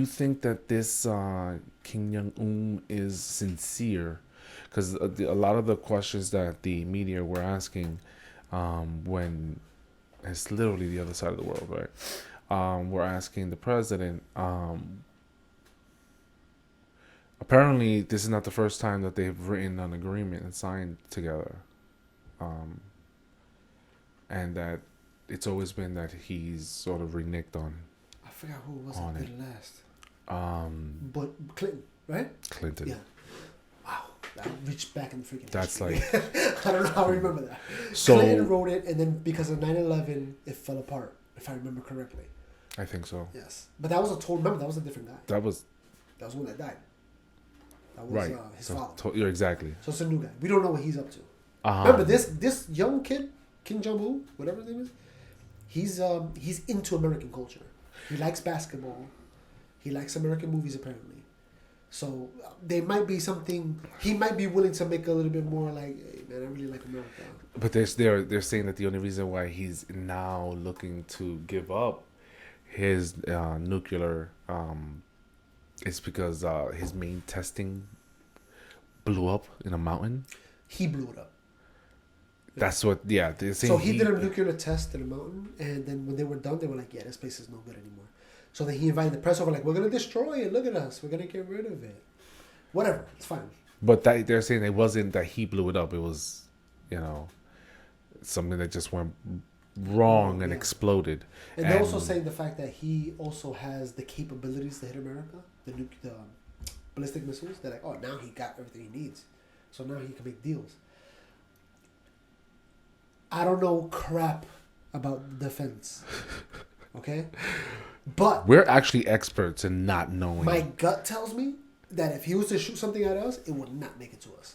think that this Kim Jong-un is sincere? Because a lot of the questions that the media were asking, when it's literally the other side of the world, right? We're asking the president. Apparently, this is not the first time that they've written an agreement and signed together, and that it's always been that he's sort of reneged on. I forgot who was it did last. But Clinton, right? Clinton. Yeah. Wow, I reached back in the freaking. That's history. like. I don't know how I remember that. So Clinton wrote it, and then because of 9/11, it fell apart. If I remember correctly. I think so. Yes, but that was a total. Remember, that was a different guy. That was one that died. That was right. His father. You're exactly. So it's a new guy. We don't know what he's up to. Remember this young kid, Kim Jong-un, whatever his name is. He's into American culture. He likes basketball. He likes American movies apparently. So there might be something. He might be willing to make a little bit more like, hey, man, I really like America. But they're saying that the only reason why he's now looking to give up his nuclear is because his main testing blew up in a mountain. He blew it up. That's what. Yeah, they're saying. So he did a nuclear test in a mountain, and then when they were done, they were like, "Yeah, this place is no good anymore." So then he invited the press over, like, "We're gonna destroy it. Look at us. We're gonna get rid of it. Whatever, it's fine." But they're saying it wasn't that he blew it up. It was, you know, something that just went wrong and exploded. And they're also saying the fact that he also has the capabilities to hit America, the ballistic missiles. They're like, "Oh, now he got everything he needs, so now he can make deals." I don't know crap about defense, okay? But we're actually experts in not knowing. My gut tells me that if he was to shoot something at us, it would not make it to us.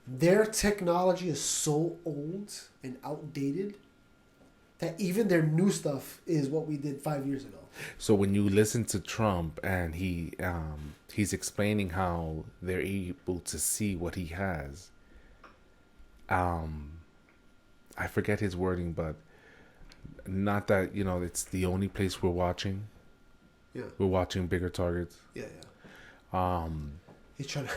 Their technology is so old and outdated that even their new stuff is what we did 5 years ago. So when you listen to Trump and he's explaining how they're able to see what he has, I forget his wording, but not that, you know, it's the only place we're watching. Yeah. We're watching bigger targets. Yeah, yeah. He's trying to...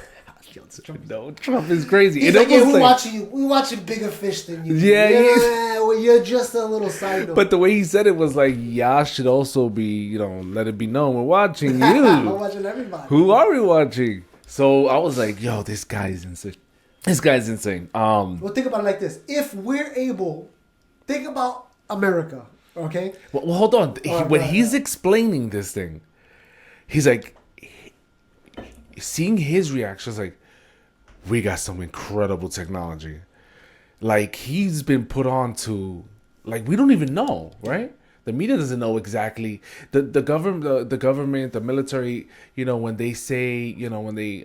Trump is crazy. He's like, yeah, we're watching bigger fish than you. Yeah, well, you're just a little side note. But the way he said it was like, y'all should also be, you know, let it be known we're watching you. We're watching everybody. Who are we watching? So I was like, yo, this guy's insane. This guy's insane. Well, think about it like this. If we're able... Think about America, okay? Well, hold on. When he's explaining this thing, he's like... Seeing his reactions, like, we got some incredible technology. Like, he's been put on to... Like, we don't even know, right? The media doesn't know exactly the government, the military. When they say, when they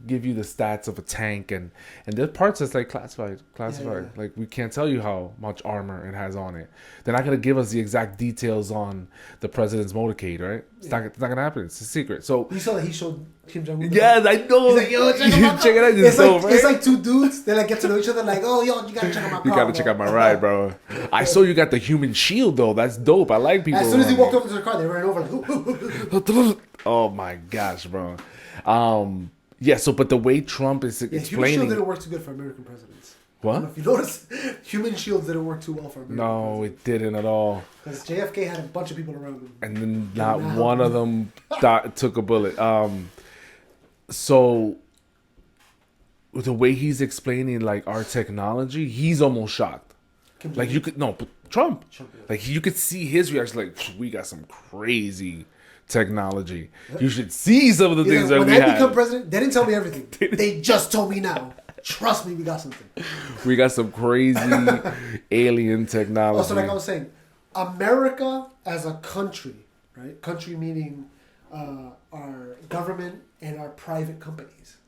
give you the stats of a tank and there's parts that's like classified. Yeah. Like we can't tell you how much armor it has on it. They're not gonna give us the exact details on the president's motorcade, right? It's not gonna happen. It's a secret. So You saw that he showed Kim Jong Un. yes, I know. He's like, yo, check him out. Check it out. It's like two dudes. They like get to know each other. Like, oh, yo, you gotta check out my car. You gotta check out my ride, bro. I saw you got the human shield though. That's dope. I like people. As soon as he walked up to the car, they ran over like, oh my gosh, bro. Yeah. So, but the way Trump is Human explaining, shield didn't work too good for American presidents. I don't know what? if you noticed, human shields didn't work too well for American No, it didn't at all. because JFK had a bunch of people around him. And then not one of them took a bullet. So the way he's explaining like our technology, he's almost shocked. Like you could but Trump. Like you could see his reaction. Like we got some crazy technology. You should see some of the things that when we I have. become president, they didn't tell me everything. They just told me now. Trust me, we got something. We got some crazy alien technology. Also, like I was saying, America as a country, right? Country meaning our government and our private companies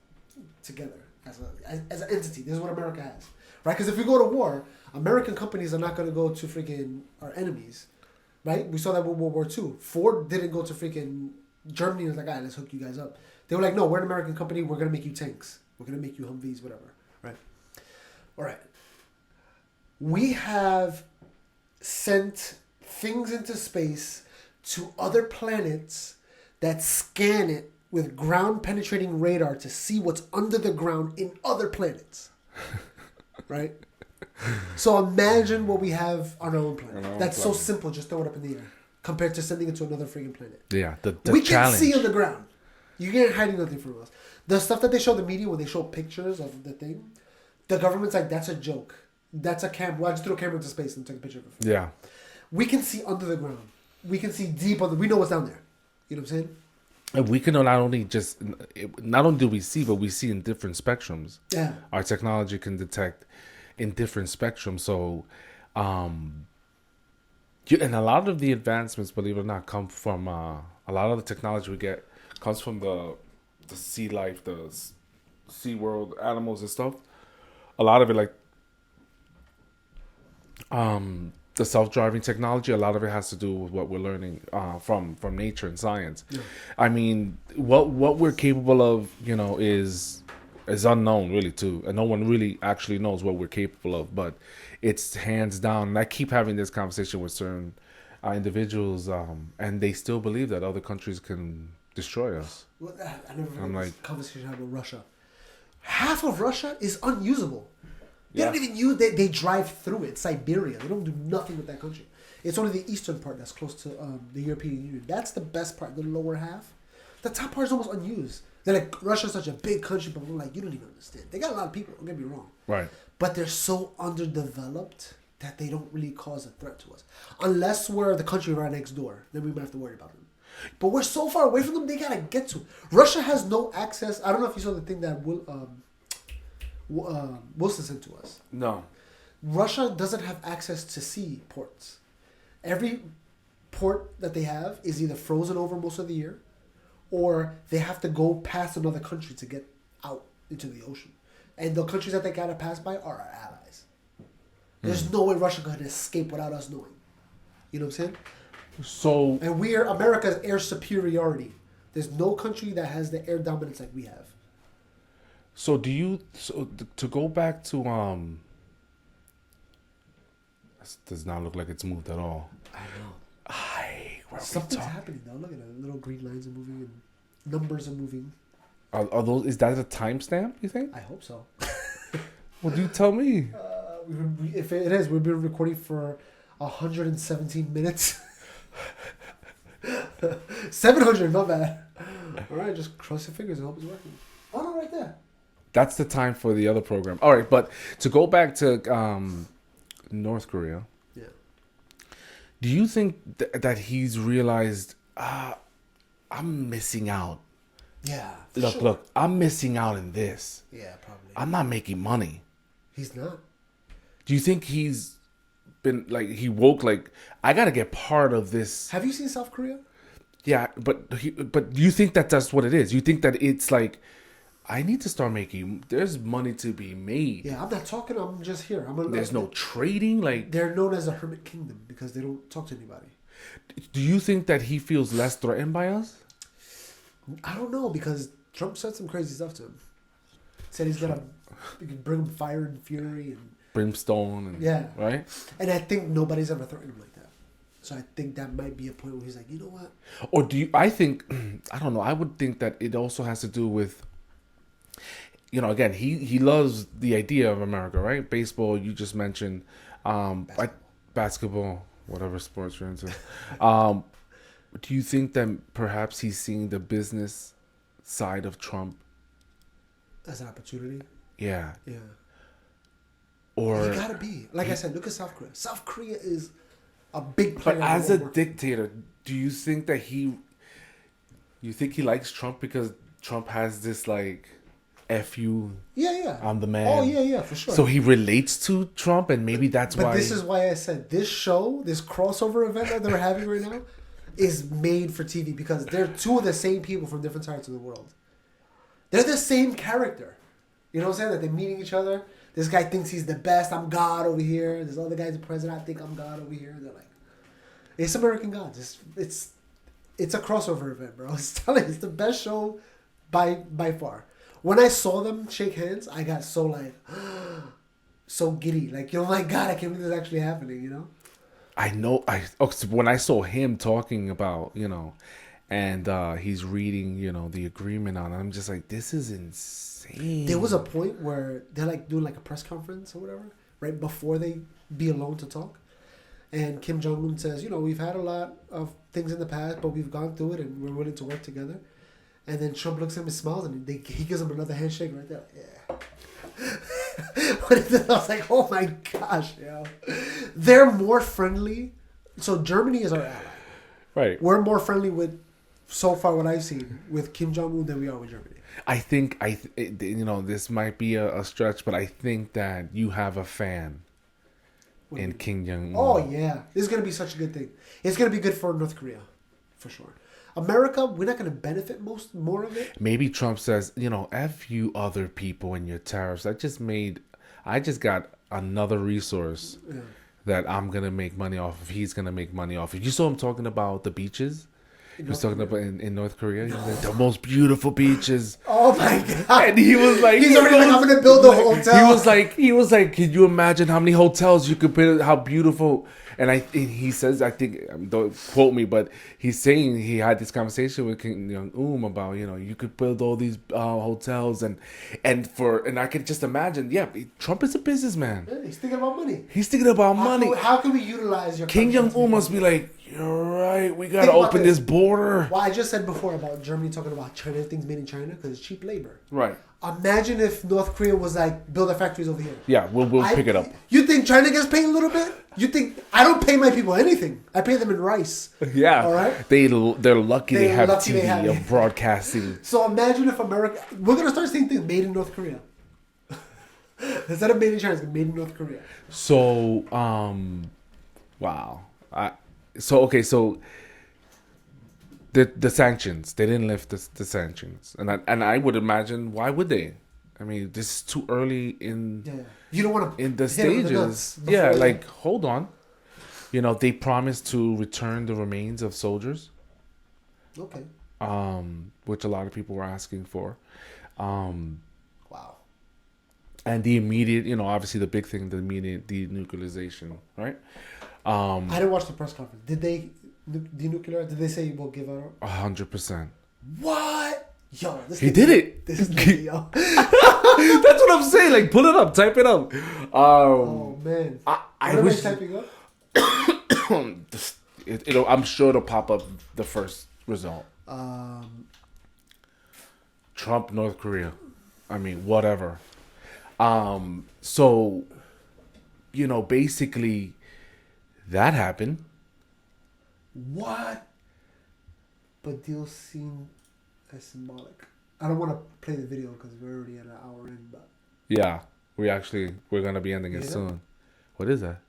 together as an entity. This is what America has, right? Because if we go to war, American companies are not going to go to freaking our enemies, right? We saw that with World War II. Ford didn't go to freaking Germany and was like, all right, let's hook you guys up. They were like, no, we're an American company. We're going to make you tanks. We're going to make you Humvees, whatever, right? All right. We have sent things into space to other planets that scan it with ground penetrating radar to see what's under the ground in other planets. Right? So imagine what we have on our own planet. That's so simple, just throw it up in the air. Compared to sending it to another freaking planet. Yeah, the we challenge. can see on the ground. You can't hide nothing from us. The stuff that they show the media when they show pictures of the thing, the government's like, that's a joke. That's a camera. Well, I just threw a camera into space and took a picture of it. Yeah. We can see under the ground. We can see deep under. We know what's down there. You know what I'm saying? And we can not only do we see, but we see in different spectrums. Yeah. Our technology can detect in different spectrums. So, and a lot of the advancements, believe it or not, come from a lot of the technology we get comes from the sea life, the sea world animals and stuff. A lot of it, like the self-driving technology, a lot of it has to do with what we're learning from nature and science. Yeah. I mean, what we're capable of, is unknown really too, and no one really actually knows what we're capable of. But it's hands down. And I keep having this conversation with certain individuals, and they still believe that other countries can destroy us. Well, I never had this conversation with Russia. Half of Russia is unusable. They don't even use. They drive through it. Siberia. They don't do nothing with that country. It's only the eastern part that's close to the European Union. That's the best part. The lower half. The top part is almost unused. They're like, Russia's such a big country, but we're like, you don't even understand. They got a lot of people. Don't get me wrong. Right. But they're so underdeveloped that they don't really cause a threat to us. Unless we're the country right next door. Then we might have to worry about them. But we're so far away from them, they gotta get to. Russia has no access. I don't know if you saw the thing that Wilson sent to us. No. Russia doesn't have access to sea ports. Every port that they have is either frozen over most of the year, or they have to go past another country to get out into the ocean. And the countries that they gotta pass by are our allies. There's no way Russia could escape without us knowing. You know what I'm saying? So, and we are America's air superiority. There's no country that has the air dominance like we have. So to go back to this does not look like it's moved at all. I know. Something's happening though. Look at it. Little green lines are moving and numbers are moving. Are those? Is that a timestamp? You think? I hope so. Well, do tell me. If it is, we've been recording for 117 minutes. 700, not bad. All right, just cross your fingers and hope it's working. Oh no, right there. That's the time for the other program. All right, but to go back to North Korea. Yeah. Do you think that he's realized I'm missing out? Yeah. Look, I'm missing out in this. Yeah, probably. I'm not making money. He's not. Do you think he's been like he woke like I gotta get part of this. Have you seen South Korea? Yeah, but do you think that that's what it is? You think that it's like I need to start making. There's money to be made. Yeah, I'm not talking. I'm just here. There's no trading. Like they're known as a hermit kingdom because they don't talk to anybody. do you think that he feels less threatened by us? I don't know because Trump said some crazy stuff to him. Said he's gonna bring him fire and fury and Brimstone and yeah, right. And I think nobody's ever threatened him like that. So I think that might be a point where he's like, you know what? Or do you? I think I don't know. I would think that it also has to do with. Again, he loves the idea of America, right? Baseball, you just mentioned, basketball, whatever sports you're into. Do you think that perhaps he's seeing the business side of Trump As an opportunity? Yeah. Yeah. Or you gotta be. Like I said, look at South Korea. South Korea is a big player. But as a dictator, do you think that you think he likes Trump because Trump has this like F you. Yeah. I'm the man. Oh, yeah, for sure. So he relates to Trump, and maybe that's why. But this is why I said this show, this crossover event that they're having right now, is made for TV because they're two of the same people from different sides of the world. They're the same character. You know what I'm saying? That they're meeting each other. This guy thinks he's the best. I'm God over here. This other guy's the president. I think I'm God over here. They're like, it's American Gods. It's a crossover event, bro. It's the best show by far. When I saw them shake hands, I got so like, so giddy. Like, oh my God, I can't believe this is actually happening, you know? I know. So when I saw him talking about, and he's reading, the agreement on it, I'm just like, this is insane. There was a point where they're like doing like a press conference or whatever, right before they be alone to talk. And Kim Jong-un says, we've had a lot of things in the past, but we've gone through it and we're willing to work together. And then Trump looks at him and smiles, and he gives him another handshake right there. Yeah. I was like, oh my gosh, they're more friendly. So Germany is our ally. Right. We're more friendly with, so far what I've seen, with Kim Jong-un than we are with Germany. I think, this might be a stretch, but I think that you have a fan in Kim Jong-un. Oh, yeah. This is going to be such a good thing. It's going to be good for North Korea, for sure. America, we're not going to benefit more of it. Maybe Trump says, F you other people and your tariffs. I just got another resource that I'm going to make money off of. He's going to make money off of. You saw him talking about the beaches? He was talking about in North Korea. He was like, the most beautiful beaches. Oh my God. And he was like, he's already like, I'm going to build a hotel. He was like, can you imagine how many hotels you could build, how beautiful. And he says, I think, don't quote me, but he's saying he had this conversation with Kim Jong-un about, you could build all these hotels and I could just imagine, Trump is a businessman. Yeah, he's thinking about money. He's thinking about money. How can we utilize your Kim Jong-un must be like, you're right, we got to open this border. Well, I just said before about Germany talking about China, things made in China because it's cheap labor. Right. Imagine if North Korea was like, build our factories over here. Yeah, we'll pick it up. You think China gets paid a little bit? You think I don't pay my people anything? I pay them in rice. Yeah. All right. They're lucky they have TV of broadcasting. So imagine if America, we're gonna start seeing things made in North Korea. Instead of made in China, it's made in North Korea. So, wow. So the sanctions, they didn't lift the sanctions, and I would imagine, why would they? I mean, this is too early in. Yeah. You don't want to in the stages. Like hold on, they promised to return the remains of soldiers. Okay. Which a lot of people were asking for. Wow. And the immediate, obviously the big thing, the immediate denuclearization, right? I didn't watch the press conference. Did they denuclearize? Did they say we'll give out? 100%. What? Yo, he did it. This is nigga, yo. That's what I'm saying. Like, pull it up, type it up. Oh man, I wish typing up. I'm sure it'll pop up the first result. Trump, North Korea. I mean, whatever. So, basically, that happened. What? But deal seemed as symbolic. I don't want to play the video because we're already at an hour in, but yeah, we're gonna be ending it soon. What is that?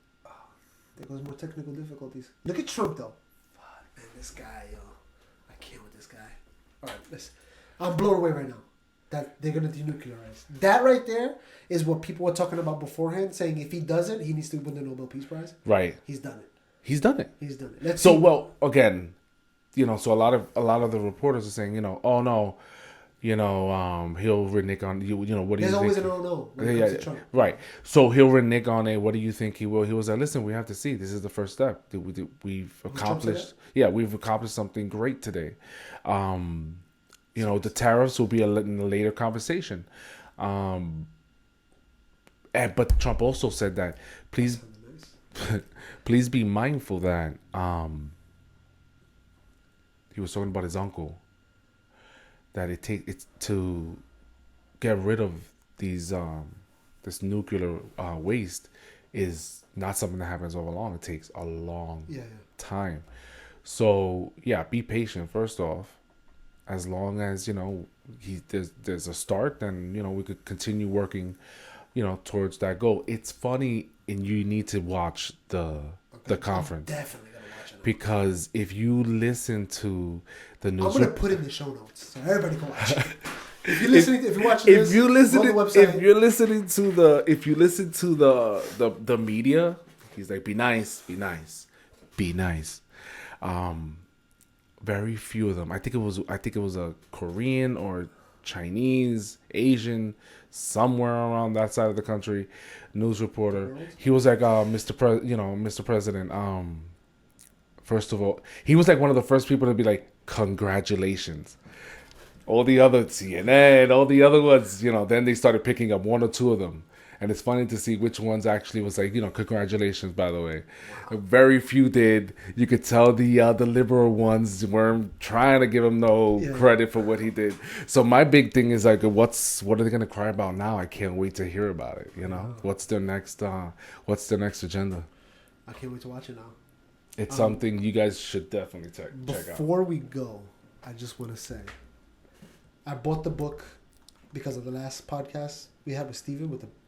There goes more technical difficulties. Look at Trump though. Fuck, man, this guy, yo. I can't with this guy. All right, listen. I'm blown away right now that they're gonna denuclearize. That right there is what people were talking about beforehand, saying if he does it, he needs to win the Nobel Peace Prize. Right. He's done it. He's done it. He's done it. Let's So see. well, again, so a lot of the reporters are saying, oh no, he'll renege on you. What do you There's always think? an no when it comes to Trump. Right. So he'll renege on it. What do you think he will? He was like, listen, we have to see. This is the first step. We've accomplished. Yeah, we've accomplished something great today. The tariffs will be in a later conversation. But Trump also said that please be mindful that he was talking about his uncle, that it's to get rid of these this nuclear waste is not something that happens over long. It takes a long time. So yeah, be patient first off. As long as there's a start, then we could continue working towards that goal. It's funny, and you need to watch the conference. I'm definitely gonna watch it. Because if you listen to the news, I'm gonna put in the show notes so everybody can watch it. If you're listening, if you listen to the media, he's like, be nice. Very few of them. I think it was a Korean or Chinese, Asian, somewhere around that side of the country, news reporter. He was like, Mr. President. First of all, he was like one of the first people to be like, congratulations. All the other CNN, all the other ones, then they started picking up one or two of them. And it's funny to see which ones actually was like, congratulations, by the way. Wow. Very few did. You could tell the liberal ones weren't trying to give him credit for what he did. So my big thing is like, what are they going to cry about now? I can't wait to hear about it. Wow. What's their next agenda? I can't wait to watch it now. It's something you guys should definitely check out. Before we go, I just want to say, I bought the book because of the last podcast we had with Steven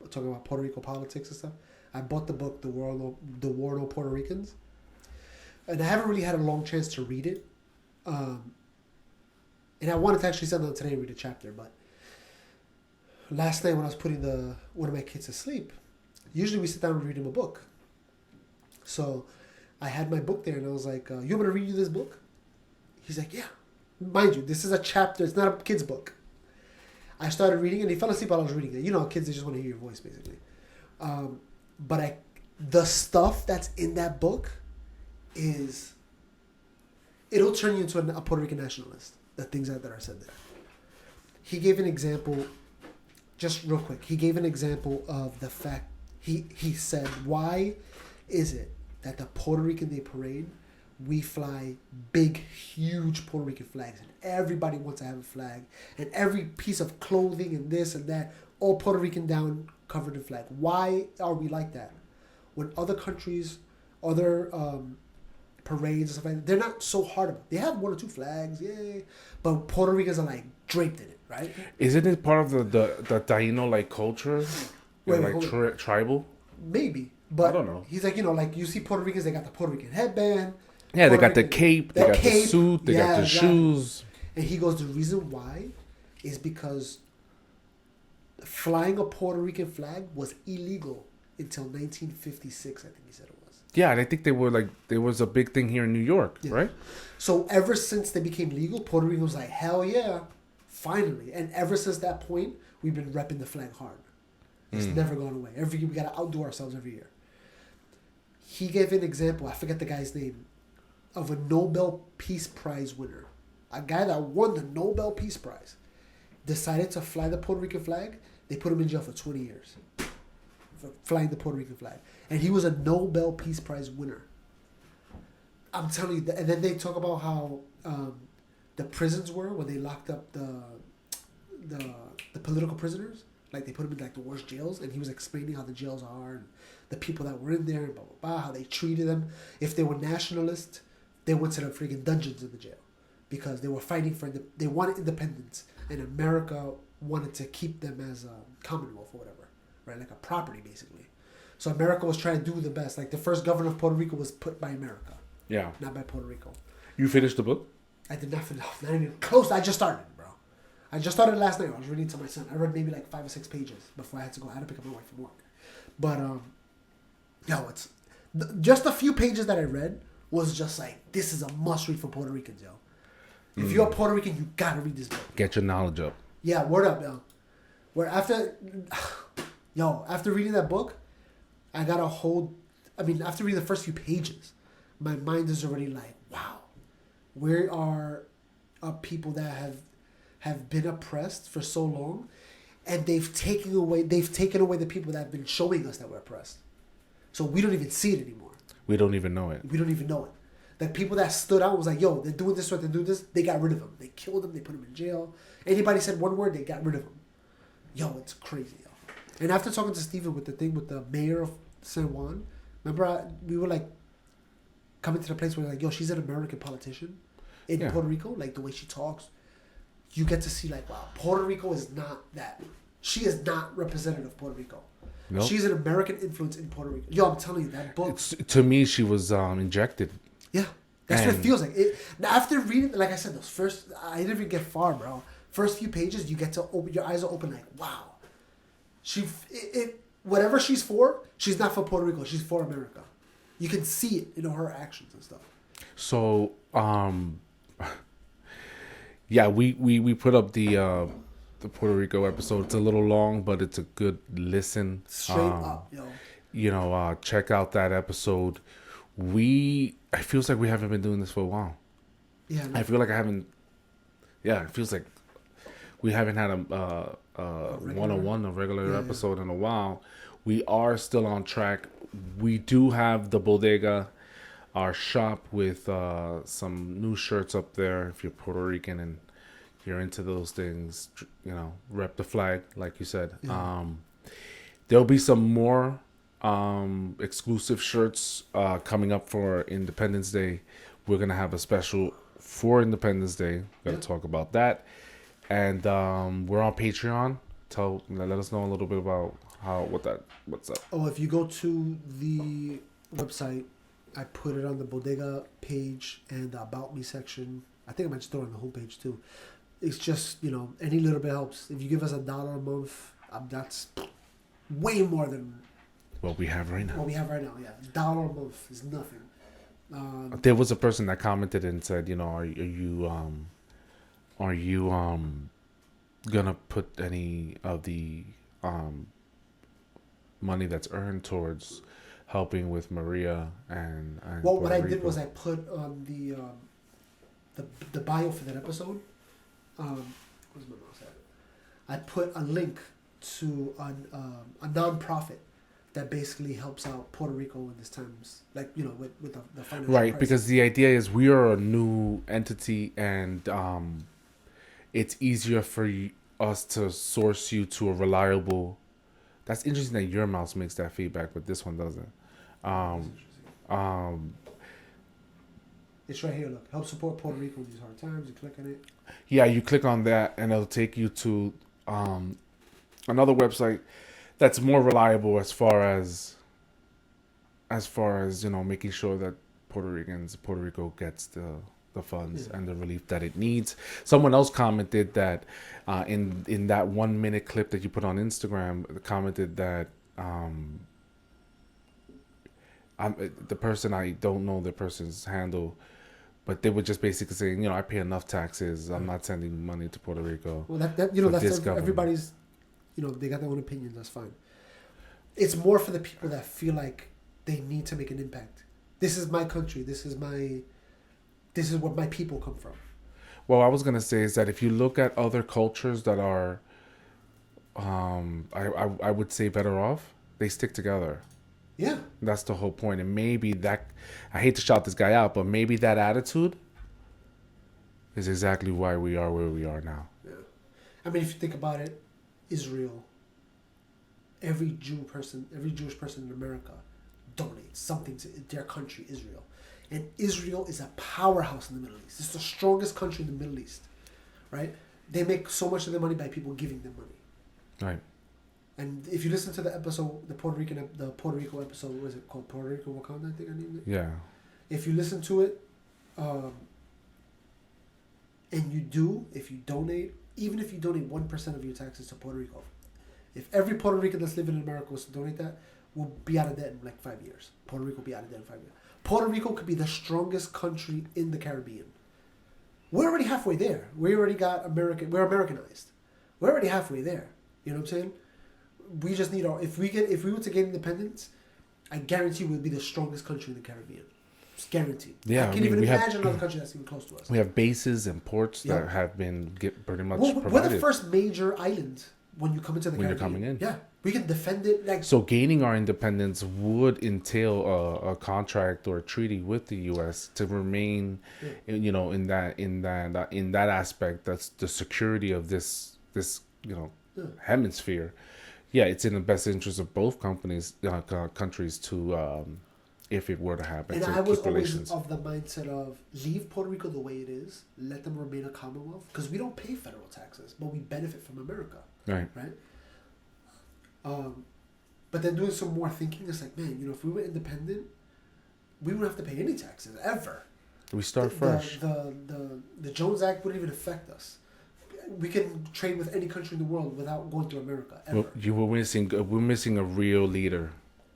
talking about Puerto Rico politics and stuff. I bought the book, The War No Puerto Ricans. And I haven't really had a long chance to read it. And I wanted to actually sit down today and read a chapter, but last night when I was putting one of my kids to sleep, usually we sit down and read him a book. So I had my book there and I was like, you want me to read you this book? He's like, yeah. Mind you, this is a chapter. It's not a kid's book. I started reading and he fell asleep while I was reading it. Kids, they just want to hear your voice, basically. But the stuff that's in that book it'll turn you into a Puerto Rican nationalist, the things that are said there. He gave an example, just real quick. He gave an example of the fact, he said, why is it that the Puerto Rican Day Parade, we fly big, huge Puerto Rican flags, and everybody wants to have a flag, and every piece of clothing and this and that, all Puerto Rican down, covered in flag. Why are we like that? When other countries, other parades and stuff like that, they're not so hard about it. They have one or two flags, yay, but Puerto Ricans are like draped in it, right? Isn't it part of the Taino culture? Tribal? Maybe, but I don't know. He's like, you see Puerto Ricans, they got the Puerto Rican headband. Yeah, they got the cape, they got the suit, they got the shoes. And he goes, the reason why is because flying a Puerto Rican flag was illegal until 1956, I think he said it was. Yeah, and I think there was a big thing here in New York, right? So ever since they became legal, Puerto Rico was like, hell yeah, finally. And ever since that point, we've been repping the flag hard. It's never gone away. Every year, we got to outdo ourselves every year. He gave an example, I forget the guy's name, of a Nobel Peace Prize winner. A guy that won the Nobel Peace Prize decided to fly the Puerto Rican flag. They put him in jail for 20 years for flying the Puerto Rican flag. And he was a Nobel Peace Prize winner. I'm telling you. And then they talk about how the prisons were when they locked up the political prisoners. Like, they put them in, the worst jails. And he was explaining how the jails are and the people that were in there and blah, blah, blah, how they treated them. If they were nationalists, they went to the freaking dungeons in the jail. Because they were fighting they wanted independence. And America wanted to keep them as a commonwealth or whatever. Right? Like a property, basically. So America was trying to do the best. Like the first governor of Puerto Rico was put by America, Yeah. not by Puerto Rico. You finished the book? I did not finish. Not even close. I just started, bro. I just started last night. I was reading to my son. I read maybe like 5 or 6 pages before I had to go. I had to pick up my wife from work. But yo, it's just a few pages that I read was just like, this is a must read for Puerto Ricans, yo. If you're a Puerto Rican, you gotta read this book. Get your knowledge up. Yeah, word up, yo. Where after reading that book, I got a whole. I mean, after reading the first few pages, my mind is already like, wow, where are people that have been oppressed for so long, and they've taken away the people that have been showing us that we're oppressed. So we don't even see it anymore. We don't even know it. We don't even know it. The people that stood out was like, yo, they're doing this, what they're doing this. They got rid of them. They killed them. They put them in jail. Anybody said one word, they got rid of them. Yo, it's crazy, yo. And after talking to Steven with the thing with the mayor of San Juan, remember we were like coming to the place where like, yo, she's an American politician in Puerto Rico. Like the way she talks, you get to see like, wow, Puerto Rico is not that. She is not representative of Puerto Rico. Nope. She's an American influence in Puerto Rico. Yo, I'm telling you, that book. To me, she was injected. Yeah, that's what it feels like. After reading, like I said, those first, I didn't even get far, bro. First few pages, you get to open, your eyes are open like, wow. Whatever she's for, she's not for Puerto Rico. She's for America. You can see it in her actions and stuff. So, yeah, we put up the Puerto Rico episode. It's a little long, but it's a good listen. Straight up, yo. You know, check out that episode. It feels like we haven't been doing this for a while. Yeah. I feel like I haven't. Yeah, it feels like we haven't had a one-on-one, a regular episode in a while. We are still on track. We do have the bodega, our shop with some new shirts up there. If you're Puerto Rican and you're into those things, you know, rep the flag, like you said. Yeah. There'll be some more exclusive shirts coming up for Independence Day. We're gonna have a special for Independence Day. We're gonna talk about that, and we're on Patreon. Let us know a little bit about what's up. Oh, if you go to the website, I put it on the bodega page and the about me section. I think I might just throw it on the homepage too. It's just, you know, any little bit helps. If you give us $1 a month, that's way more than what we have right now. What we have right now, yeah. $1 a month is nothing. There was a person that commented and said, you know, are you gonna put any of the money that's earned towards helping with Maria and well, what I did was I put on the bio for that episode. Where's my mouse at? I put a link to a non-profit that basically helps out Puerto Rico in this times, like, you know, with the financial right crisis. Because the idea is we are a new entity, and it's easier for us to source you to a reliable. That's interesting that your mouse makes that feedback, but this one doesn't. It's right here. Look, help support Puerto Rico in these hard times. You click on it. Yeah, you click on that, and it'll take you to another website that's more reliable as far as you know, making sure that Puerto Rico gets the funds and the relief that it needs. Someone else commented that in that 1 minute clip that you put on Instagram, commented that the person, I don't know the person's handle, but they were just basically saying, you know, I pay enough taxes. I'm not sending money to Puerto Rico. Well, that's everybody's, you know, they got their own opinions. That's fine. It's more for the people that feel like they need to make an impact. This is my country. This is where my people come from. Well, I was gonna say is that if you look at other cultures that are, I would say better off, they stick together. Yeah. That's the whole point. And maybe that, I hate to shout this guy out, but maybe that attitude is exactly why we are where we are now. Yeah. I mean, if you think about it, Israel, every Jewish person in America donates something to their country, Israel. And Israel is a powerhouse in the Middle East. It's the strongest country in the Middle East, right? They make so much of their money by people giving them money. Right. And if you listen to the episode, the Puerto Rico episode, what is it called? Puerto Rico Wakanda, I think I named it. Yeah. If you listen to it, and if you donate, even if you donate 1% of your taxes to Puerto Rico, if every Puerto Rican that's living in America was to donate that, we'll be out of debt in like 5 years. Puerto Rico will be out of debt in 5 years. Puerto Rico could be the strongest country in the Caribbean. We're already halfway there. We already got we're Americanized. We're already halfway there. You know what I'm saying? We just need if we were to get independence, I guarantee we'll be the strongest country in the Caribbean. It's guaranteed. Yeah, I can't even imagine another country that's even close to us. We have bases and ports that have been pretty much provided. We're the first major island when you come into the Caribbean. You're coming in. Yeah, we can defend it. So gaining our independence would entail a contract or a treaty with the U.S. to remain, in that aspect. That's the security of this hemisphere. Yeah, it's in the best interest of both countries to, if it were to happen. And to I was keep always relations. of the mindset of leave Puerto Rico the way it is, let them remain a commonwealth, because we don't pay federal taxes, but we benefit from America. Right. But then doing some more thinking, it's like, man, if we were independent, we wouldn't have to pay any taxes ever. We start fresh. The Jones Act wouldn't even affect us. We can trade with any country in the world without going through America ever. We're missing a real leader,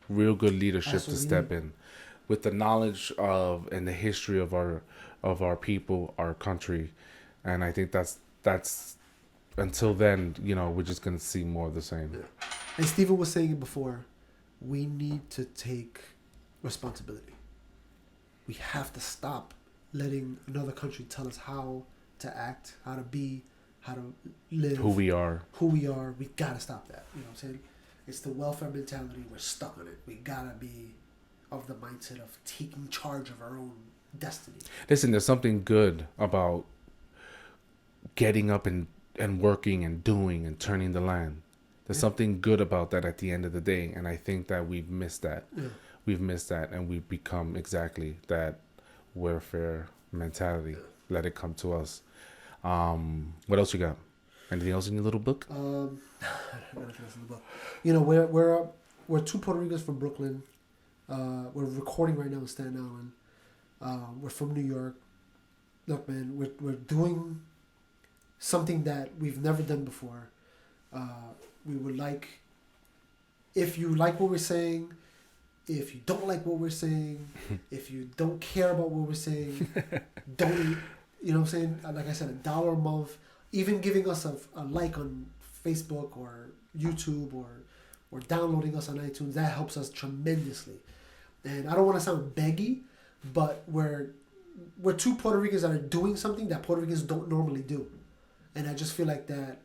real good leadership to step in, with the knowledge of and the history of our people, our country, and I think that's until then, we're just gonna see more of the same. Yeah. And Stephen was saying it before, we need to take responsibility. We have to stop letting another country tell us how to act, how to be, how to live. Who we are. We gotta stop that. You know what I'm saying? It's the welfare mentality. We're stuck on it. We gotta be of the mindset of taking charge of our own destiny. Listen, there's something good about getting up and working and doing and turning the land. There's something good about that at the end of the day, and I think that we've missed that. Yeah. We've missed that, and we've become exactly that welfare mentality. Yeah. Let it come to us. What else you got? Anything else in your little book? Nothing else in the book. We're two Puerto Ricans from Brooklyn. We're recording right now in Staten Island. We're from New York. Look, man, we're doing something that we've never done before. We would like, if you like what we're saying, if you don't like what we're saying, if you don't care about what we're saying, don't, you know what I'm saying? Like I said, $1 a month, even giving us a like on Facebook or YouTube or downloading us on iTunes, that helps us tremendously. And I don't want to sound beggy, but we're two Puerto Ricans that are doing something that Puerto Ricans don't normally do. And I just feel like that,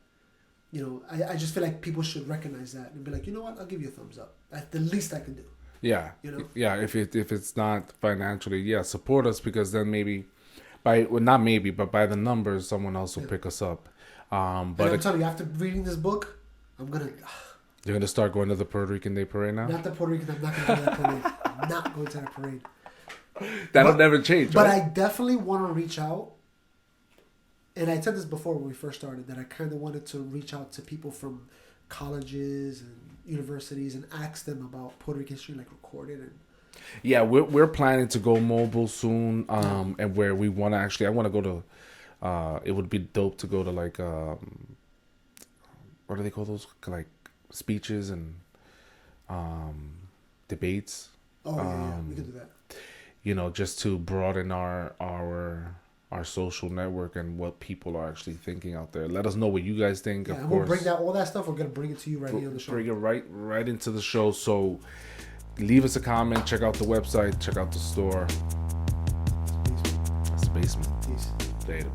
I just feel like people should recognize that and be like, you know what, I'll give you a thumbs up. That's the least I can do. Yeah. Yeah, if it's not financially, support us, because then by the numbers, someone else will pick us up. But I'm telling you, after reading this book, you're going to start going to the Puerto Rican Day Parade now? Not the Puerto Rican, I'm not going to go to that parade. I'm not going to that parade. That'll never change, But right? I definitely want to reach out. And I said this before when we first started, that I kind of wanted to reach out to people from colleges and universities and ask them about Puerto Rican history, like record it. And yeah, we're planning to go mobile soon, and where we want to I want to go to, it would be dope to go to like, what do they call those? Like speeches and debates. Oh, yeah, we can do that. Just to broaden our social network and what people are actually thinking out there. Let us know what you guys think. Yeah, of and course, we'll bring all that stuff. We're gonna bring it to you right here on the show. Bring it right into the show. So leave us a comment. Check out the website. Check out the store. That's the basement. That's the basement. Peace. Later.